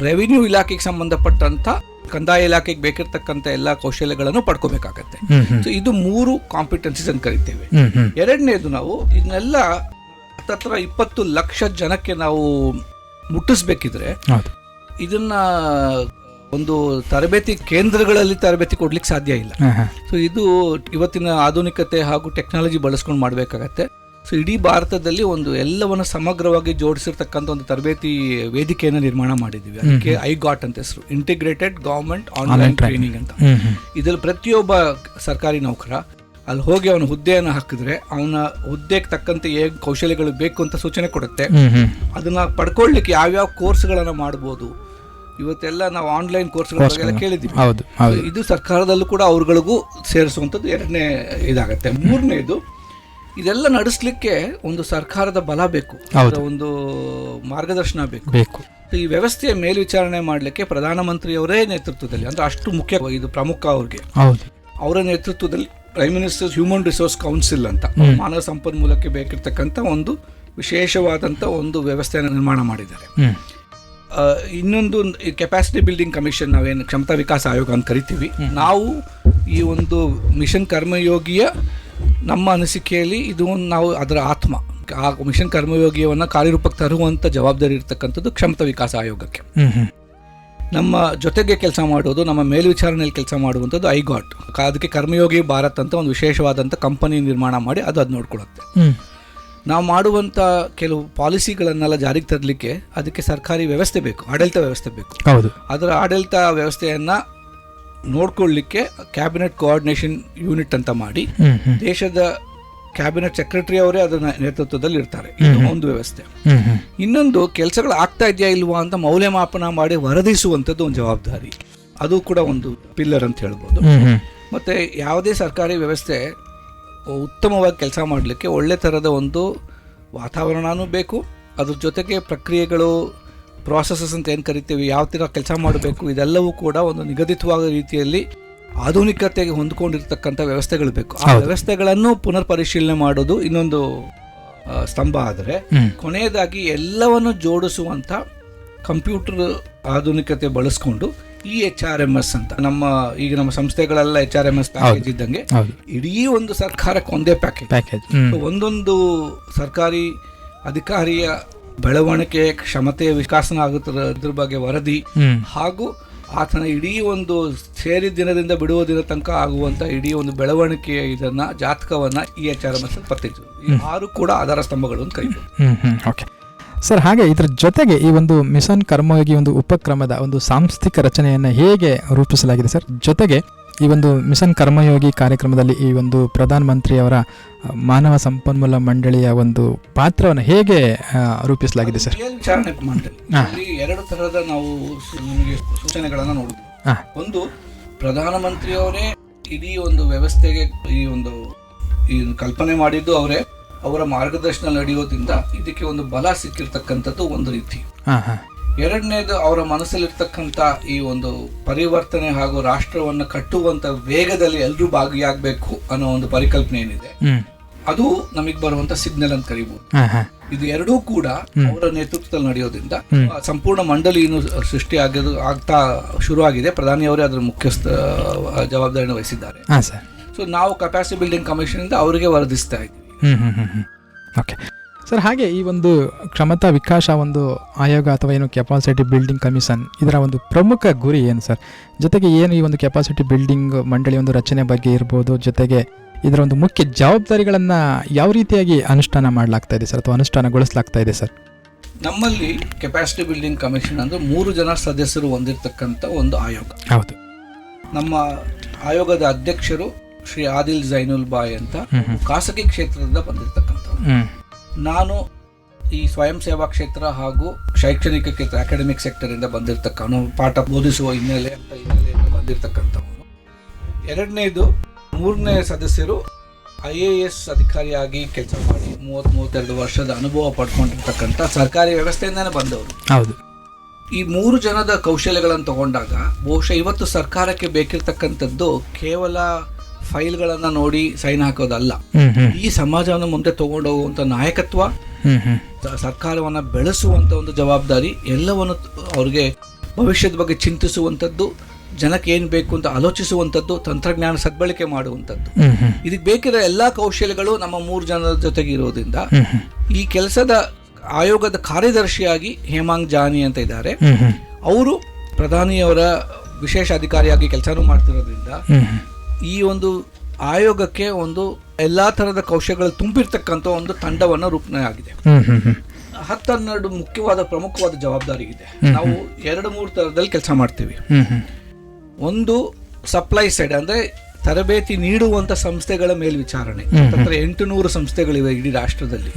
ರೆವಿನ್ಯೂ ಇಲಾಖೆಗೆ ಸಂಬಂಧಪಟ್ಟಂತ ಕಂದಾಯ ಇಲಾಖೆಗೆ ಬೇಕಿರ್ತಕ್ಕಂಥ ಎಲ್ಲಾ ಕೌಶಲ್ಯಗಳನ್ನು ಪಡ್ಕೋಬೇಕಾಗತ್ತೆ. ಸೊ ಇದು 3 ಕಾಂಪಿಟೆನ್ಸೀಸ್ ಅಂತ ಕರಿತೇವೆ. ಎರಡನೇದು, ನಾವು ಇದನ್ನೆಲ್ಲ 20 ಲಕ್ಷ ಜನಕ್ಕೆ ನಾವು ಮುಟ್ಟಿಸ್ಬೇಕಿದ್ರೆ ಇದನ್ನ ಒಂದು ತರಬೇತಿ ಕೇಂದ್ರಗಳಲ್ಲಿ ತರಬೇತಿ ಕೊಡ್ಲಿಕ್ಕೆ ಸಾಧ್ಯ ಇಲ್ಲ. ಸೊ ಇದು ಇವತ್ತಿನ ಆಧುನಿಕತೆ ಹಾಗೂ ಟೆಕ್ನಾಲಜಿ ಬಳಸ್ಕೊಂಡು ಮಾಡಬೇಕಾಗತ್ತೆ. ಸೊ ಇಡೀ ಭಾರತದಲ್ಲಿ ಒಂದು ಎಲ್ಲವನ್ನು ಸಮಗ್ರವಾಗಿ ಜೋಡಿಸಿರ್ತಕ್ಕಂಥ ಒಂದು ತರಬೇತಿ ವೇದಿಕೆಯನ್ನು ನಿರ್ಮಾಣ ಮಾಡಿದ್ದೀವಿ. ಅದಕ್ಕೆ ಐಗಾಟ್ ಅಂತ ಹೆಸರು, ಇಂಟಿಗ್ರೇಟೆಡ್ ಗವರ್ಮೆಂಟ್ ಆನ್ಲೈನ್ ಟ್ರೈನಿಂಗ್ ಅಂತ. ಇದರಲ್ಲಿ ಪ್ರತಿಯೊಬ್ಬ ಸರ್ಕಾರಿ ನೌಕರ ಅಲ್ಲಿ ಹೋಗಿ ಅವನ ಹುದ್ದೆಯನ್ನು ಹಾಕಿದ್ರೆ ಅವನ ಹುದ್ದೆಗೆ ತಕ್ಕಂತೆ ಹೇಗೆ ಕೌಶಲ್ಯಗಳು ಬೇಕು ಅಂತ ಸೂಚನೆ ಕೊಡುತ್ತೆ. ಅದನ್ನ ಪಡ್ಕೊಳ್ಳಿಕ್ಕೆ ಯಾವ್ಯಾವ ಕೋರ್ಸ್ಗಳನ್ನ ಮಾಡ್ಬೋದು, ಇವತ್ತೆಲ್ಲ ನಾವು ಆನ್ಲೈನ್ ಕೋರ್ಸ್ಗಳ ಕೇಳಿದ್ದೀವಿ. ಇದು ಸರ್ಕಾರದಲ್ಲೂ ಕೂಡ ಅವ್ರಗಳಿಗೂ ಸೇರಿಸುವಂಥದ್ದು ಎರಡನೇ ಇದಾಗತ್ತೆ. ಮೂರನೇದು, ಇದೆಲ್ಲ ನಡೆಸಲಿಕ್ಕೆ ಒಂದು ಸರ್ಕಾರದ ಬಲ ಬೇಕು, ಒಂದು ಮಾರ್ಗದರ್ಶನ ಬೇಕು. ಈ ವ್ಯವಸ್ಥೆಯ ಮೇಲ್ವಿಚಾರಣೆ ಮಾಡಲಿಕ್ಕೆ ಪ್ರಧಾನಮಂತ್ರಿಯವರೇ ನೇತೃತ್ವದಲ್ಲಿ, ಅಂದ್ರೆ ಅಷ್ಟು ಮುಖ್ಯ, ಇದು ಪ್ರಮುಖ ಅವ್ರಿಗೆ, ಅವರ ನೇತೃತ್ವದಲ್ಲಿ prime ministers human resource council ಅಂತ ಮಾನವ ಸಂಪನ್ಮೂಲಕ್ಕೆ ಬೇಕಿರ್ತಕ್ಕಂಥ ಒಂದು ವಿಶೇಷವಾದಂಥ ಒಂದು ವ್ಯವಸ್ಥೆಯನ್ನು ನಿರ್ಮಾಣ ಮಾಡಿದ್ದಾರೆ. ಇನ್ನೊಂದು ಕೆಪಾಸಿಟಿ ಬಿಲ್ಡಿಂಗ್ ಕಮಿಷನ್, ನಾವೇನು ಕ್ಷಮತಾ ವಿಕಾಸ ಆಯೋಗ ಅಂತ ಕರಿತೀವಿ. ನಾವು ಈ ಒಂದು ಮಿಷನ್ ಕರ್ಮಯೋಗಿಯ ನಮ್ಮ ಅನಿಸಿಕೆಯಲ್ಲಿ ಇದು ನಾವು ಅದರ ಆತ್ಮ, ಆ ಮಿಷನ್ ಕರ್ಮಯೋಗಿಯನ್ನ ಕಾರ್ಯರೂಪಕ್ಕೆ ತರುವಂತ ಜವಾಬ್ದಾರಿ ಇರ್ತಕ್ಕಂಥದ್ದು ಕ್ಷಮತಾ ವಿಕಾಸ ಆಯೋಗಕ್ಕೆ. ನಮ್ಮ ಜೊತೆಗೆ ಕೆಲಸ ಮಾಡೋದು, ನಮ್ಮ ಮೇಲ್ವಿಚಾರಣೆಯಲ್ಲಿ ಕೆಲಸ ಮಾಡುವಂಥದ್ದು ಐಗಾಟ್. ಅದಕ್ಕೆ ಕರ್ಮಯೋಗಿ ಭಾರತ್ ಅಂತ ಒಂದು ವಿಶೇಷವಾದಂಥ ಕಂಪನಿ ನಿರ್ಮಾಣ ಮಾಡಿ ಅದು ನೋಡ್ಕೊಳ್ಳುತ್ತೆ. ನಾವು ಮಾಡುವಂಥ ಕೆಲವು ಪಾಲಿಸಿಗಳನ್ನೆಲ್ಲ ಜಾರಿಗೆ ತರಲಿಕ್ಕೆ ಅದಕ್ಕೆ ಸರ್ಕಾರಿ ವ್ಯವಸ್ಥೆ ಬೇಕು, ಆಡಳಿತ ವ್ಯವಸ್ಥೆ ಬೇಕು. ಅದರ ಆಡಳಿತ ವ್ಯವಸ್ಥೆಯನ್ನ ನೋಡ್ಕೊಳ್ಳಿಕ್ಕೆ ಕ್ಯಾಬಿನೆಟ್ ಕೋಆರ್ಡಿನೇಷನ್ ಯೂನಿಟ್ ಅಂತ ಮಾಡಿ ದೇಶದ ಕ್ಯಾಬಿನೆಟ್ ಸೆಕ್ರೆಟರಿ ಅವರೇ ಅದರ ನೇತೃತ್ವದಲ್ಲಿ ಇರ್ತಾರೆ. ಇದು ಒಂದು ವ್ಯವಸ್ಥೆ. ಇನ್ನೊಂದು, ಕೆಲಸಗಳು ಆಗ್ತಾ ಇದೆಯಾ ಇಲ್ವಾ ಅಂತ ಮೌಲ್ಯಮಾಪನ ಮಾಡಿ ವರದಿಸುವಂಥದ್ದು ಒಂದು ಜವಾಬ್ದಾರಿ, ಅದು ಕೂಡ ಒಂದು ಪಿಲ್ಲರ್ ಅಂತ ಹೇಳ್ಬೋದು. ಮತ್ತೆ ಯಾವುದೇ ಸರ್ಕಾರಿ ವ್ಯವಸ್ಥೆ ಉತ್ತಮವಾಗಿ ಕೆಲಸ ಮಾಡಲಿಕ್ಕೆ ಒಳ್ಳೆ ಥರದ ಒಂದು ವಾತಾವರಣನೂ ಬೇಕು, ಅದ್ರ ಜೊತೆಗೆ ಪ್ರಕ್ರಿಯೆಗಳು, ಪ್ರಾಸೆಸಸ್ ಅಂತ ಏನು ಕರಿತೀವಿ, ಯಾವ ಥರ ಕೆಲಸ ಮಾಡಬೇಕು, ಇದೆಲ್ಲವೂ ಕೂಡ ಒಂದು ನಿಗದಿತವಾದ ರೀತಿಯಲ್ಲಿ ಆಧುನಿಕತೆಗೆ ಹೊಂದ್ಕೊಂಡಿರ್ತಕ್ಕಂಥ ವ್ಯವಸ್ಥೆಗಳು ಬೇಕು. ಆ ವ್ಯವಸ್ಥೆಗಳನ್ನು ಪುನರ್ ಪರಿಶೀಲನೆ ಮಾಡೋದು ಇನ್ನೊಂದು ಸ್ತಂಭ. ಆದರೆ ಕೊನೆಯದಾಗಿ ಎಲ್ಲವನ್ನು ಜೋಡಿಸುವಂಥ ಕಂಪ್ಯೂಟರ್ ಆಧುನಿಕತೆ ಬಳಸ್ಕೊಂಡು HRMS ಅಂತ ಈಗ ನಮ್ಮ ಸಂಸ್ಥೆಗಳೆಲ್ಲ HRMS ಪ್ಯಾಕೇಜ್ ಇದ್ದಂಗೆ ಇಡೀ ಒಂದು ಸರ್ಕಾರಕ್ಕೆ ಒಂದೇ ಪ್ಯಾಕೇಜ್. ಒಂದೊಂದು ಸರ್ಕಾರಿ ಅಧಿಕಾರಿಯ ಬೆಳವಣಿಗೆ, ಕ್ಷಮತೆಯ ವಿಕಾಸನ ಆಗುತ್ತಿರೋದ್ರ ಬಗ್ಗೆ ವರದಿ, ಹಾಗೂ ಆತನ ಇಡೀ ಒಂದು ಸೇರಿ ದಿನದಿಂದ ಬಿಡುವ ದಿನ ತನಕ ಆಗುವಂತ ಇಡೀ ಒಂದು ಬೆಳವಣಿಗೆಯ ಇದನ್ನ ಜಾತಕವನ್ನ HRMS ಪತ್ರಿಕೆ. ಈ 6 ಕೂಡ ಆಧಾರ ಸ್ತಂಭಗಳು ಅಂತ ಕರೀತಾರೆ. ಸರ್, ಹಾಗೆ ಇದರ ಜೊತೆಗೆ ಈ ಒಂದು ಮಿಷನ್ ಕರ್ಮಯೋಗಿ ಒಂದು ಉಪಕ್ರಮದ ಒಂದು ಸಾಂಸ್ಥಿಕ ರಚನೆಯನ್ನು ಹೇಗೆ ರೂಪಿಸಲಾಗಿದೆ ಸರ್? ಜೊತೆಗೆ ಈ ಒಂದು ಮಿಷನ್ ಕರ್ಮಯೋಗಿ ಕಾರ್ಯಕ್ರಮದಲ್ಲಿ ಈ ಒಂದು ಪ್ರಧಾನಮಂತ್ರಿಯವರ ಮಾನವ ಸಂಪನ್ಮೂಲ ಮಂಡಳಿಯ ಒಂದು ಪಾತ್ರವನ್ನು ಹೇಗೆ ರೂಪಿಸಲಾಗಿದೆ ಸರ್? ವಿಚಾರಣೆ ಮಂಡಳಿ 2 ತರಹದ ನಾವು ನಿಮಗೆ ಸೂಚನೆಗಳನ್ನು ನೋಡಿದ್ವಿ. ಒಂದು, ಪ್ರಧಾನಮಂತ್ರಿಯವರೇ ಇಡೀ ಒಂದು ವ್ಯವಸ್ಥೆಗೆ ಈ ಕಲ್ಪನೆ ಮಾಡಿದ್ದು ಅವರೇ, ಅವರ ಮಾರ್ಗದರ್ಶನ ನಡೆಯೋದ್ರಿಂದ ಇದಕ್ಕೆ ಒಂದು ಬಲ ಸಿಕ್ಕಿರ್ತಕ್ಕಂಥದ್ದು ಒಂದು ರೀತಿ. ಎರಡನೇದು ಅವರ ಮನಸ್ಸಲ್ಲಿರ್ತಕ್ಕಂಥ ಈ ಒಂದು ಪರಿವರ್ತನೆ ಹಾಗೂ ರಾಷ್ಟ್ರವನ್ನು ಕಟ್ಟುವಂತ ವೇಗದಲ್ಲಿ ಎಲ್ಲರೂ ಭಾಗಿಯಾಗಬೇಕು ಅನ್ನೋ ಒಂದು ಪರಿಕಲ್ಪನೆ ಏನಿದೆ ಅದು ನಮಗೆ ಬರುವಂತ ಸಿಗ್ನಲ್ ಅಂತ ಕರೀಬಹುದು. ಇದು ಎರಡೂ ಕೂಡ ಅವರ ನೇತೃತ್ವದಲ್ಲಿ ನಡೆಯೋದ್ರಿಂದ ಸಂಪೂರ್ಣ ಮಂಡಳಿ ಇನ್ನು ಸೃಷ್ಟಿ ಆಗ್ತಾ ಶುರುವಾಗಿದೆ. ಪ್ರಧಾನಿಯವರೇ ಅದರ ಮುಖ್ಯಸ್ಥ ಜವಾಬ್ದಾರಿಯನ್ನು ವಹಿಸಿದ್ದಾರೆ. ಸೊ ನಾವು ಕೆಪಾಸಿಟಿ ಬಿಲ್ಡಿಂಗ್ ಕಮಿಷನ್ ಇಂದ ಅವರಿಗೆ ವರದಿಸ್ತಾ ಇದ್ದೀವಿ. ಓಕೆ ಸರ್, ಹಾಗೆ ಈ ಒಂದು ಕ್ಷಮತಾ ವಿಕಾಸ ಒಂದು ಆಯೋಗ ಅಥವಾ ಏನು ಕೆಪಾಸಿಟಿ ಬಿಲ್ಡಿಂಗ್ ಕಮಿಷನ್, ಇದರ ಒಂದು ಪ್ರಮುಖ ಗುರಿ ಏನು ಸರ್? ಜೊತೆಗೆ ಏನು ಈ ಒಂದು ಕೆಪಾಸಿಟಿ ಬಿಲ್ಡಿಂಗ್ ಮಂಡಳಿ ಒಂದು ರಚನೆ ಬಗ್ಗೆ ಇರ್ಬೋದು, ಜೊತೆಗೆ ಇದರ ಒಂದು ಮುಖ್ಯ ಜವಾಬ್ದಾರಿಗಳನ್ನು ಯಾವ ರೀತಿಯಾಗಿ ಅನುಷ್ಠಾನ ಮಾಡಲಾಗ್ತಾ ಇದೆ ಸರ್, ಅಥವಾ ಅನುಷ್ಠಾನಗೊಳಿಸಲಾಗ್ತಾ ಇದೆ ಸರ್? ನಮ್ಮಲ್ಲಿ ಕೆಪಾಸಿಟಿ ಬಿಲ್ಡಿಂಗ್ ಕಮಿಷನ್ ಅಂದ್ರೆ 3 ಜನ ಸದಸ್ಯರು ಹೊಂದಿರತಕ್ಕಂಥ ಒಂದು ಆಯೋಗ. ಹೌದು. ನಮ್ಮ ಆಯೋಗದ ಅಧ್ಯಕ್ಷರು ಶ್ರೀ ಆದಿಲ್ ಜೈನುಲ್ ಬಾಯ್ ಅಂತ ಖಾಸಗಿ ಕ್ಷೇತ್ರದಿಂದ ಬಂದಿರತಕ್ಕಂಥವ್ರು. ನಾನು ಈ ಸ್ವಯಂ ಸೇವಾ ಕ್ಷೇತ್ರ ಹಾಗೂ ಶೈಕ್ಷಣಿಕ ಕ್ಷೇತ್ರ ಅಕಾಡೆಮಿಕ್ ಸೆಕ್ಟರ್ ಇಂದ ಬಂದಿರತಕ್ಕವನು, ಪಾಠ ಬೋಧಿಸುವ ಹಿನ್ನೆಲೆಯಿಂದ ಬಂದಿರತಕ್ಕಂಥವನು. ಎರಡನೇದು 3ನೇ ಸದಸ್ಯರು IAS ಅಧಿಕಾರಿಯಾಗಿ ಕೆಲಸ ಮಾಡಿ 30-32 ವರ್ಷದ ಅನುಭವ ಪಡ್ಕೊಂಡಿರ್ತಕ್ಕಂಥ ಸರ್ಕಾರಿ ವ್ಯವಸ್ಥೆಯಿಂದಾನೆ ಬಂದವರು. ಹೌದು. ಈ 3 ಜನದ ಕೌಶಲ್ಯಗಳನ್ನು ತಗೊಂಡಾಗ ಬಹುಶಃ ಇವತ್ತು ಸರ್ಕಾರಕ್ಕೆ ಬೇಕಿರ್ತಕ್ಕಂಥದ್ದು ಕೇವಲ ಫೈಲ್ಗಳನ್ನ ನೋಡಿ ಸೈನ್ ಹಾಕೋದಲ್ಲ, ಈ ಸಮಾಜವನ್ನು ಮುಂದೆ ತಗೊಂಡು ಹೋಗುವಂತ ನಾಯಕತ್ವ, ಸರ್ಕಾರವನ್ನ ಬೆಳೆಸುವಂತ ಒಂದು ಜವಾಬ್ದಾರಿ, ಎಲ್ಲವನ್ನು ಅವ್ರಿಗೆ ಭವಿಷ್ಯದ ಬಗ್ಗೆ ಚಿಂತಿಸುವಂಥದ್ದು, ಜನಕ್ಕೆ ಏನ್ ಬೇಕು ಅಂತ ಆಲೋಚಿಸುವಂಥದ್ದು, ತಂತ್ರಜ್ಞಾನ ಸದ್ಬಳಕೆ ಮಾಡುವಂಥದ್ದು, ಇದಕ್ಕೆ ಬೇಕಿರೋ ಎಲ್ಲಾ ಕೌಶಲ್ಯಗಳು ನಮ್ಮ 3 ಜನರ ಜೊತೆಗೆ ಇರೋದ್ರಿಂದ ಈ ಕೆಲಸದ ಆಯೋಗದ ಕಾರ್ಯದರ್ಶಿಯಾಗಿ ಹೇಮಾಂಗ್ ಜಾನಿ ಅಂತ ಇದ್ದಾರೆ. ಅವರು ಪ್ರಧಾನಿಯವರ ವಿಶೇಷ ಅಧಿಕಾರಿಯಾಗಿ ಕೆಲಸನೂ ಮಾಡ್ತಿರೋದ್ರಿಂದ ಈ ಒಂದು ಆಯೋಗಕ್ಕೆ ಒಂದು ಎಲ್ಲಾ ತರದ ಕೌಶಲ್ಯಗಳು ತುಂಬಿರ್ತಕ್ಕಂಥ ಒಂದು ತಂಡವನ್ನು ರೂಪಣೆ ಆಗಿದೆ. 10-12 ಮುಖ್ಯವಾದ ಪ್ರಮುಖವಾದ ಜವಾಬ್ದಾರಿ ಇದೆ. ನಾವು 2-3 ತರದಲ್ಲಿ ಕೆಲಸ ಮಾಡ್ತೀವಿ. ಒಂದು ಸಪ್ಲೈ ಸೈಡ್ ಅಂದ್ರೆ ತರಬೇತಿ ನೀಡುವಂತ ಸಂಸ್ಥೆಗಳ ಮೇಲ್ವಿಚಾರಣೆ. 800 ಸಂಸ್ಥೆಗಳಿವೆ ಇಡೀ ರಾಷ್ಟ್ರದಲ್ಲಿ.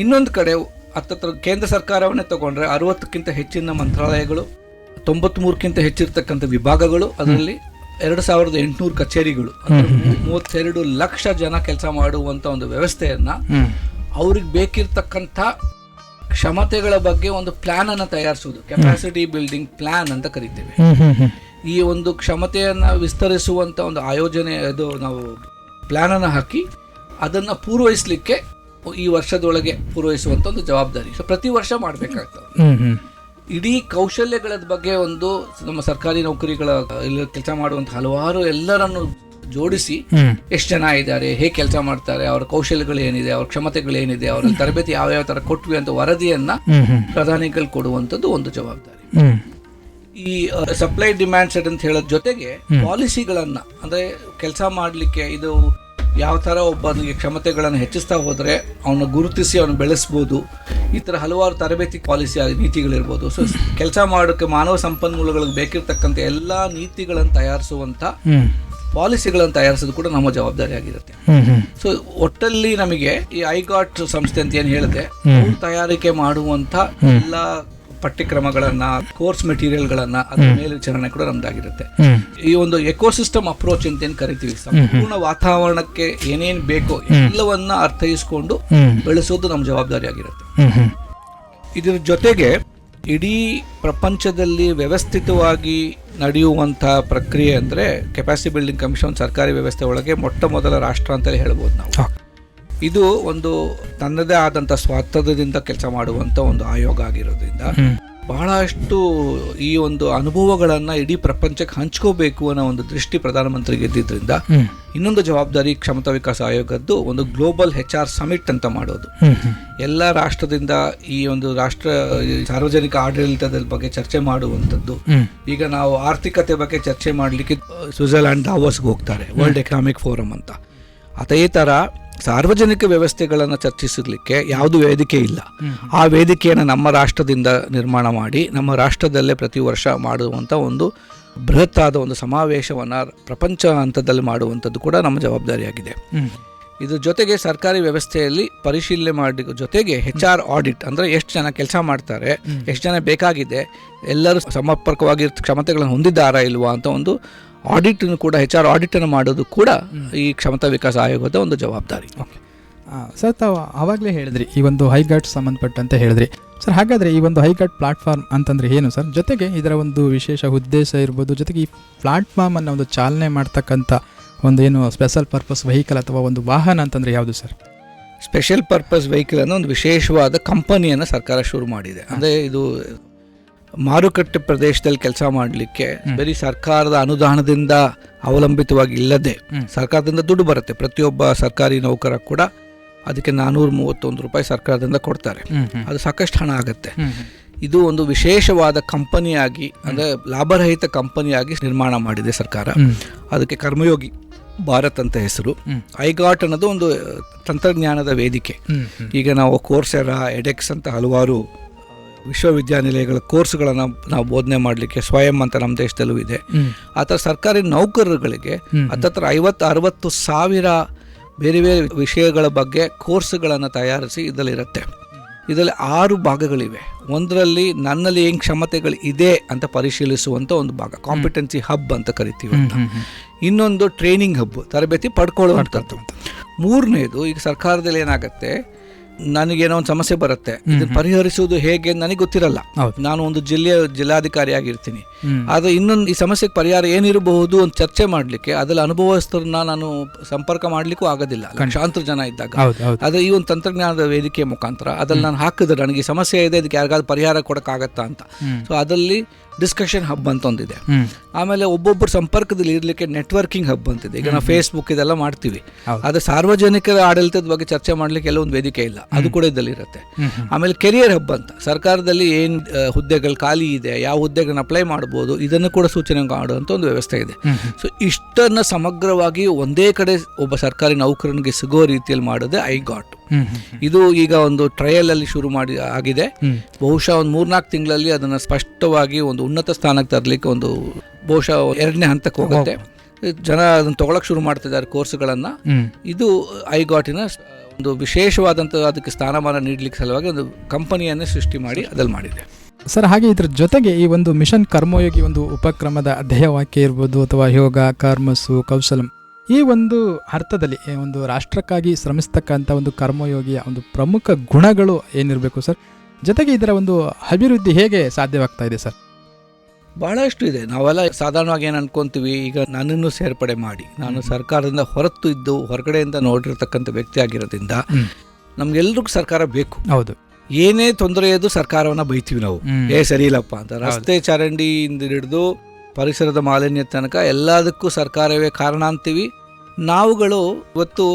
ಇನ್ನೊಂದು ಕಡೆ ಕೇಂದ್ರ ಸರ್ಕಾರವನ್ನೇ ತಗೊಂಡ್ರೆ 60ಕ್ಕಿಂತ ಹೆಚ್ಚಿನ ಮಂತ್ರಾಲಯಗಳು, 93ಕ್ಕಿಂತ ಹೆಚ್ಚಿರ್ತಕ್ಕಂಥ ವಿಭಾಗಗಳು, ಅದರಲ್ಲಿ 2800 ಕಚೇರಿಗಳು, 32 ಲಕ್ಷ ಜನ ಕೆಲಸ ಮಾಡುವಂತ ಒಂದು ವ್ಯವಸ್ಥೆಯನ್ನ ಅವ್ರಿಗೆ ಬೇಕಿರ್ತಕ್ಕಂಥ ಕ್ಷಮತೆಗಳ ಬಗ್ಗೆ ಒಂದು ಪ್ಲಾನ್ ಅನ್ನ ತಯಾರಿಸುವುದು ಕೆಪಾಸಿಟಿ ಬಿಲ್ಡಿಂಗ್ ಪ್ಲಾನ್ ಅಂತ ಕರಿತೇವೆ. ಈ ಒಂದು ಕ್ಷಮತೆಯನ್ನ ವಿಸ್ತರಿಸುವಂತ ಒಂದು ಆಯೋಜನೆ, ಅದು ನಾವು ಪ್ಲಾನ್ ಅನ್ನ ಹಾಕಿ ಅದನ್ನ ಪೂರ್ವಹಿಸಲಿಕ್ಕೆ ಈ ವರ್ಷದೊಳಗೆ ಪೂರ್ವಹಿಸುವಂತ ಒಂದು ಜವಾಬ್ದಾರಿ. ಸೊ ಪ್ರತಿ ವರ್ಷ ಮಾಡ್ಬೇಕಾಗ್ತದೆ. ಇಡೀ ಕೌಶಲ್ಯಗಳ ಬಗ್ಗೆ ಒಂದು ನಮ್ಮ ಸರ್ಕಾರಿ ನೌಕರಿಗಳ ಕೆಲಸ ಮಾಡುವಂತ ಹಲವಾರು ಎಲ್ಲರನ್ನು ಜೋಡಿಸಿ ಎಷ್ಟು ಜನ ಇದ್ದಾರೆ, ಹೇಗೆ ಕೆಲಸ ಮಾಡ್ತಾರೆ, ಅವರ ಕೌಶಲ್ಯಗಳು ಏನಿದೆ, ಅವ್ರ ಕ್ಷಮತೆಗಳು ಏನಿದೆ, ಅವರ ತರಬೇತಿ ಯಾವ ತರ ಕೊಟ್ವಿ ಅಂತ ವರದಿಯನ್ನ ಪ್ರಧಾನಿಗಳು ಕೊಡುವಂತದ್ದು ಒಂದು ಜವಾಬ್ದಾರಿ. ಈ ಸಪ್ಲೈ ಡಿಮ್ಯಾಂಡ್ ಸೆಟ್ ಅಂತ ಹೇಳೋದ್ ಜೊತೆಗೆ ಪಾಲಿಸಿಗಳನ್ನ, ಅಂದ್ರೆ ಕೆಲಸ ಮಾಡ್ಲಿಕ್ಕೆ ಇದು ಯಾವ ತರ ಒಬ್ಬನಿಗೆ ಕ್ಷಮತೆಗಳನ್ನು ಹೆಚ್ಚಿಸ್ತಾ ಹೋದ್ರೆ ಅವನ್ನ ಗುರುತಿಸಿ ಅವನು ಬೆಳೆಸ್ಬೋದು, ಈ ತರ ಹಲವಾರು ತರಬೇತಿ ಪಾಲಿಸಿ ನೀತಿಗಳಿರ್ಬೋದು. ಸೊ ಕೆಲಸ ಮಾಡೋಕೆ ಮಾನವ ಸಂಪನ್ಮೂಲಗಳಿಗೆ ಬೇಕಿರ್ತಕ್ಕಂಥ ಎಲ್ಲಾ ನೀತಿಗಳನ್ನು ತಯಾರಿಸುವಂತ ಪಾಲಿಸಿಗಳನ್ನು ತಯಾರಿಸೋದು ಕೂಡ ನಮ್ಮ ಜವಾಬ್ದಾರಿ ಆಗಿರುತ್ತೆ. ಸೊ ಒಟ್ಟಲ್ಲಿ ನಮಗೆ ಈ ಐಗಾಟ್ ಸಂಸ್ಥೆ ಅಂತ ಏನ್ ಹೇಳಿದೆ, ತಯಾರಿಕೆ ಮಾಡುವಂತ ಎಲ್ಲಾ ಪಠ್ಯಕ್ರಮಗಳನ್ನ, ಕೋರ್ಸ್ ಮೆಟೀರಿಯಲ್ಗಳನ್ನ, ಅದ್ರ ಮೇಲ್ವಿಚಾರಣೆ ಕೂಡ ನಮ್ದಾಗಿರುತ್ತೆ. ಈ ಒಂದು ಎಕೋಸಿಸ್ಟಮ್ ಅಪ್ರೋಚ್ ಅಂತ ಏನ್ ಕರಿತೀವಿ, ಸಂಪೂರ್ಣ ವಾತಾವರಣಕ್ಕೆ ಏನೇನ್ ಬೇಕೋ ಎಲ್ಲವನ್ನ ಅರ್ಥೈಸ್ಕೊಂಡು ಬೆಳೆಸೋದು ನಮ್ಮ ಜವಾಬ್ದಾರಿ ಆಗಿರುತ್ತೆ. ಇದರ ಜೊತೆಗೆ ಇಡೀ ಪ್ರಪಂಚದಲ್ಲಿ ವ್ಯವಸ್ಥಿತವಾಗಿ ನಡೆಯುವಂತ ಪ್ರಕ್ರಿಯೆ ಅಂದ್ರೆ ಕೆಪಾಸಿಟಿ ಬಿಲ್ಡಿಂಗ್ ಕಮಿಷನ್ ಸರ್ಕಾರಿ ವ್ಯವಸ್ಥೆ ಒಳಗೆ ಮೊಟ್ಟ ಮೊದಲ ರಾಷ್ಟ್ರ ಅಂತಲೇ ಹೇಳ್ಬೋದು ನಾವು. ಇದು ಒಂದು ತನ್ನದೇ ಆದಂತ ಸ್ವಾತಂತ್ರ್ಯದಿಂದ ಕೆಲಸ ಮಾಡುವಂತ ಒಂದು ಆಯೋಗ ಆಗಿರೋದ್ರಿಂದ ಬಹಳಷ್ಟು ಈ ಒಂದು ಅನುಭವಗಳನ್ನ ಇಡೀ ಪ್ರಪಂಚಕ್ಕೆ ಹಂಚ್ಕೋಬೇಕು ಅನ್ನೋ ಒಂದು ದೃಷ್ಟಿ ಪ್ರಧಾನಮಂತ್ರಿಗೆ ಇದ್ದಿದ್ರಿಂದ ಇನ್ನೊಂದು ಜವಾಬ್ದಾರಿ ಕ್ಷಮತಾ ವಿಕಾಸ ಆಯೋಗದ್ದು ಒಂದು ಗ್ಲೋಬಲ್ HR ಸಮಿಟ್ ಅಂತ ಮಾಡೋದು. ಎಲ್ಲ ರಾಷ್ಟ್ರದಿಂದ ಈ ಒಂದು ರಾಷ್ಟ್ರ ಸಾರ್ವಜನಿಕ ಆಡಳಿತದ ಬಗ್ಗೆ ಚರ್ಚೆ ಮಾಡುವಂಥದ್ದು. ಈಗ ನಾವು ಆರ್ಥಿಕತೆ ಬಗ್ಗೆ ಚರ್ಚೆ ಮಾಡಲಿಕ್ಕೆ ಸ್ವಿಟ್ಜರ್ಲ್ಯಾಂಡ್ ದಾವೋಸ್ಗೆ ಹೋಗ್ತಾರೆ, ವರ್ಲ್ಡ್ ಎಕನಾಮಿಕ್ ಫೋರಮ್ ಅಂತ. ಅದೇ ತರ ಸಾರ್ವಜನಿಕ ವ್ಯವಸ್ಥೆಗಳನ್ನು ಚರ್ಚಿಸಲಿಕ್ಕೆ ಯಾವುದು ವೇದಿಕೆ ಇಲ್ಲ. ಆ ವೇದಿಕೆಯನ್ನು ನಮ್ಮ ರಾಷ್ಟ್ರದಿಂದ ನಿರ್ಮಾಣ ಮಾಡಿ ನಮ್ಮ ರಾಷ್ಟ್ರದಲ್ಲೇ ಪ್ರತಿ ವರ್ಷ ಮಾಡುವಂಥ ಒಂದು ಬೃಹತ್ ಆದ ಒಂದು ಸಮಾವೇಶವನ್ನು ಪ್ರಪಂಚ ಹಂತದಲ್ಲಿ ಮಾಡುವಂಥದ್ದು ಕೂಡ ನಮ್ಮ ಜವಾಬ್ದಾರಿಯಾಗಿದೆ. ಇದ್ರ ಜೊತೆಗೆ ಸರ್ಕಾರಿ ವ್ಯವಸ್ಥೆಯಲ್ಲಿ ಪರಿಶೀಲನೆ ಮಾಡಿ ಜೊತೆಗೆ HR ಆಡಿಟ್, ಅಂದರೆ ಎಷ್ಟು ಜನ ಕೆಲಸ ಮಾಡ್ತಾರೆ, ಎಷ್ಟು ಜನ ಬೇಕಾಗಿದೆ, ಎಲ್ಲರೂ ಸಮರ್ಪಕವಾಗಿ ಕ್ಷಮತೆಗಳನ್ನು ಹೊಂದಿದ್ದಾರಾ ಇಲ್ವಾ ಅಂತ ಒಂದು ಆಡಿಟ್ ಕೂಡ HR ಆಡಿಟ್ ಅನ್ನು ಮಾಡೋದು ಕೂಡ ಈ ಕ್ಷಮತಾ ವಿಕಾಸ ಆಯೋಗದ ಒಂದು ಜವಾಬ್ದಾರಿ. ಸರ್, ತಾವು ಆವಾಗಲೇ ಹೇಳಿದ್ರಿ ಈ ಒಂದು ಹೈಗಾಟ್ ಸಂಬಂಧಪಟ್ಟಂತೆ ಹೇಳಿದ್ರಿ ಸರ್. ಹಾಗಾದರೆ ಈ ಒಂದು ಹೈಗಾಟ್ ಪ್ಲಾಟ್ಫಾರ್ಮ್ ಅಂತಂದರೆ ಏನು ಸರ್? ಜೊತೆಗೆ ಇದರ ಒಂದು ವಿಶೇಷ ಉದ್ದೇಶ ಇರ್ಬೋದು, ಜೊತೆಗೆ ಈ ಪ್ಲಾಟ್ಫಾರ್ಮನ್ನು ಒಂದು ಚಾಲನೆ ಮಾಡ್ತಕ್ಕಂಥ ಒಂದು ಏನು ಸ್ಪೆಷಲ್ ಪರ್ಪಸ್ ವೆಹಿಕಲ್ ಅಥವಾ ಒಂದು ವಾಹನ ಅಂತಂದರೆ ಯಾವುದು ಸರ್? ಸ್ಪೆಷಲ್ ಪರ್ಪಸ್ ವೆಹಿಕಲ್ ಅನ್ನೋ ಒಂದು ವಿಶೇಷವಾದ ಕಂಪನಿಯನ್ನು ಸರ್ಕಾರ ಶುರು ಮಾಡಿದೆ. ಅಂದರೆ ಇದು ಮಾರುಕಟ್ಟೆ ಪ್ರದೇಶದಲ್ಲಿ ಕೆಲಸ ಮಾಡಲಿಕ್ಕೆ ಬರೀ ಸರ್ಕಾರದ ಅನುದಾನದಿಂದ ಅವಲಂಬಿತವಾಗಿ ಇಲ್ಲದೆ, ಸರ್ಕಾರದಿಂದ ದುಡ್ಡು ಬರುತ್ತೆ, ಪ್ರತಿಯೊಬ್ಬ ಸರ್ಕಾರಿ ನೌಕರ ಕೂಡ ಅದಕ್ಕೆ 431 ರೂಪಾಯಿ ಸರ್ಕಾರದಿಂದ ಕೊಡ್ತಾರೆ. ಅದು ಸಾಕಷ್ಟು ಹಣ ಆಗುತ್ತೆ. ಇದು ಒಂದು ವಿಶೇಷವಾದ ಕಂಪನಿಯಾಗಿ, ಅಂದರೆ ಲಾಭರಹಿತ ಕಂಪನಿಯಾಗಿ ನಿರ್ಮಾಣ ಮಾಡಿದೆ ಸರ್ಕಾರ. ಅದಕ್ಕೆ ಕರ್ಮಯೋಗಿ ಭಾರತ್ ಅಂತ ಹೆಸರು. ಐಗಾಟ್ ಅನ್ನೋದು ಒಂದು ತಂತ್ರಜ್ಞಾನದ ವೇದಿಕೆ. ಈಗ ನಾವು ಕೋರ್ಸೆರಾ, ಎಡೆಕ್ಸ್ ಅಂತ ಹಲವಾರು ವಿಶ್ವವಿದ್ಯಾನಿಲಯಗಳ ಕೋರ್ಸ್ಗಳನ್ನು ನಾವು ಬೋಧನೆ ಮಾಡಲಿಕ್ಕೆ ಸ್ವಯಂ ಅಂತ ನಮ್ಮ ದೇಶದಲ್ಲೂ ಇದೆ. ಆ ಥರ ಸರ್ಕಾರಿ ನೌಕರರುಗಳಿಗೆ ಹತ್ತತ್ರ 50-60 ಸಾವಿರ ಬೇರೆ ಬೇರೆ ವಿಷಯಗಳ ಬಗ್ಗೆ ಕೋರ್ಸ್ಗಳನ್ನು ತಯಾರಿಸಿ ಇದರಲ್ಲಿರುತ್ತೆ. ಇದರಲ್ಲಿ 6 ಭಾಗಗಳಿವೆ. ಒಂದರಲ್ಲಿ ನನ್ನಲ್ಲಿ ಏನು ಕ್ಷಮತೆಗಳು ಇದೆ ಅಂತ ಪರಿಶೀಲಿಸುವಂಥ ಒಂದು ಭಾಗ, ಕಾಂಪಿಟೆನ್ಸಿ ಹಬ್ ಅಂತ ಕರಿತೀವಿ ಅಂತ. ಇನ್ನೊಂದು ಟ್ರೈನಿಂಗ್ ಹಬ್, ತರಬೇತಿ ಪಡ್ಕೊಳ್ಳುವಂಥದ್ದು. ಮೂರನೇದು, ಈಗ ಸರ್ಕಾರದಲ್ಲಿ ಏನಾಗುತ್ತೆ, ನನಗೇನೋ ಒಂದು ಸಮಸ್ಯೆ ಬರುತ್ತೆ, ಇದನ್ನು ಪರಿಹರಿಸುವುದು ಹೇಗೆ ನನಗೆ ಗೊತ್ತಿರಲ್ಲ. ನಾನು ಒಂದು ಜಿಲ್ಲಾಧಿಕಾರಿಯಾಗಿರ್ತೀನಿ, ಆದರೆ ಇನ್ನೊಂದು ಈ ಸಮಸ್ಯೆಗೆ ಪರಿಹಾರ ಏನಿರಬಹುದು ಅಂತ ಚರ್ಚೆ ಮಾಡಲಿಕ್ಕೆ ಅದರಲ್ಲಿ ಅನುಭವಸ್ಥರನ್ನ ನಾನು ಸಂಪರ್ಕ ಮಾಡಲಿಕ್ಕೂ ಆಗೋದಿಲ್ಲ, ಲಕ್ಷಾಂತರ ಜನ ಇದ್ದಾಗ. ಆದರೆ ಈ ಒಂದು ತಂತ್ರಜ್ಞಾನದ ವೇದಿಕೆಯ ಮುಖಾಂತರ ಅದ್ರಲ್ಲಿ ನಾನು ಹಾಕಿದ್ರೆ ನನಗೆ ಸಮಸ್ಯೆ ಇದೆ, ಇದಕ್ಕೆ ಯಾರಿಗಾದ್ರು ಪರಿಹಾರ ಕೊಡೋಕ್ಕಾಗತ್ತಾ ಅಂತ. ಸೊ ಅದರಲ್ಲಿ ಡಿಸ್ಕಷನ್ ಹಬ್ ಅಂತ ಒಂದಿದೆ. ಆಮೇಲೆ ಒಬ್ಬೊಬ್ಬರು ಸಂಪರ್ಕದಲ್ಲಿ ಇರಲಿಕ್ಕೆ ನೆಟ್ವರ್ಕಿಂಗ್ ಹಬ್ ಅಂತಿದೆ. ಈಗ ನಾವು ಫೇಸ್ಬುಕ್ ಇದೆಲ್ಲ ಮಾಡ್ತೀವಿ, ಆದರೆ ಸಾರ್ವಜನಿಕರ ಆಡಳಿತದ ಬಗ್ಗೆ ಚರ್ಚೆ ಮಾಡಲಿಕ್ಕೆ ಎಲ್ಲ ಒಂದು ವೇದಿಕೆ ಇಲ್ಲ, ಅದು ಕೂಡ ಇದರಲ್ಲಿ ಇರುತ್ತೆ. ಆಮೇಲೆ ಕೆರಿಯರ್ ಹಬ್ ಅಂತ, ಸರ್ಕಾರದಲ್ಲಿ ಏನು ಹುದ್ದೆಗಳು ಖಾಲಿ ಇದೆ, ಯಾವ ಹುದ್ದೆಗಳನ್ನ ಅಪ್ಲೈ ಮಾಡ್ಬೋದು, ಇದನ್ನು ಕೂಡ ಸೂಚನೆ ಮಾಡುವಂಥ ಒಂದು ವ್ಯವಸ್ಥೆ ಇದೆ. ಸೊ ಇಷ್ಟನ್ನು ಸಮಗ್ರವಾಗಿ ಒಂದೇ ಕಡೆ ಒಬ್ಬ ಸರ್ಕಾರಿ ನೌಕರನಿಗೆ ಸಿಗೋ ರೀತಿಯಲ್ಲಿ ಮಾಡೋದೇ ಐಗಾಟ್. ಇದು ಈಗ ಒಂದು ಟ್ರಯಲ್ ಅಲ್ಲಿ ಶುರು ಮಾಡಿ ಆಗಿದೆ. ಬಹುಶಃ ಒಂದು 3-4 ತಿಂಗಳಲ್ಲಿ ಅದನ್ನ ಸ್ಪಷ್ಟವಾಗಿ ಒಂದು ಉನ್ನತ ಸ್ಥಾನಕ್ಕೆ ತರಲಿಕ್ಕೆ ಒಂದು ಬಹುಶಃ 2ನೇ ಹಂತಕ್ಕೆ ಹೋಗುತ್ತೆ. ಜನ ಅದನ್ನ ತಗೊಳಕ್ ಶುರು ಮಾಡ್ತಿದ್ದಾರೆ ಕೋರ್ಸ್ಗಳನ್ನ. ಇದು ಐಗಾಟಿನ ಒಂದು ವಿಶೇಷವಾದಂಥ ಅದಕ್ಕೆ ಸ್ಥಾನಮಾನ ನೀಡಲಿಕ್ಕೆ ಸಲುವಾಗಿ ಒಂದು ಕಂಪನಿಯನ್ನೇ ಸೃಷ್ಟಿ ಮಾಡಿ ಅದಲ್ಲಿ ಮಾಡಿದೆ ಸರ್. ಹಾಗೆ ಇದ್ರ ಜೊತೆಗೆ ಈ ಒಂದು ಮಿಷನ್ ಕರ್ಮಯೋಗಿ ಒಂದು ಉಪಕ್ರಮದ ಧ್ಯೇಯವಾಕ್ಯ ಇರ್ಬೋದು, ಅಥವಾ ಯೋಗ, ಕರ್ಮಸು, ಕೌಶಲಂ, ಈ ಒಂದು ಅರ್ಥದಲ್ಲಿ ಒಂದು ರಾಷ್ಟ್ರಕ್ಕಾಗಿ ಶ್ರಮಿಸ್ತಕ್ಕಂಥ ಒಂದು ಕರ್ಮಯೋಗಿಯ ಒಂದು ಪ್ರಮುಖ ಗುಣಗಳು ಏನಿರಬೇಕು ಸರ್? ಜೊತೆಗೆ ಇದರ ಒಂದು ಅಭಿವೃದ್ಧಿ ಹೇಗೆ ಸಾಧ್ಯವಾಗ್ತಾ ಇದೆ ಸರ್? ಬಹಳಷ್ಟು ಇದೆ. ನಾವೆಲ್ಲ ಸಾಧಾರಣವಾಗಿ ಏನು ಅನ್ಕೊಂತೀವಿ, ಈಗ ನನ್ನನ್ನು ಸೇರ್ಪಡೆ ಮಾಡಿ, ನಾನು ಸರ್ಕಾರದಿಂದ ಹೊರತು ಇದ್ದು ಹೊರಗಡೆಯಿಂದ ನೋಡಿರ್ತಕ್ಕಂಥ ವ್ಯಕ್ತಿ ಆಗಿರೋದ್ರಿಂದ ನಮ್ಗೆಲ್ರಿಗೂ ಸರ್ಕಾರ ಬೇಕು. ಹೌದು. ಏನೇ ತೊಂದರೆ ಇದ್ದು ಸರ್ಕಾರವನ್ನ ಬೈತೀವಿ ನಾವು, ಸರಿ ಇಲ್ಲಪ್ಪ ಅಂತ. ರಸ್ತೆ ಚರಂಡಿಯಿಂದ ಹಿಡಿದು ಪರಿಸರದ ಮಾಲಿನ್ಯ ತನಕ ಎಲ್ಲದಕ್ಕೂ ಸರ್ಕಾರವೇ ಕಾರಣ ಅಂತೀವಿ. ನಾವುಗಳು ಇವತ್ತು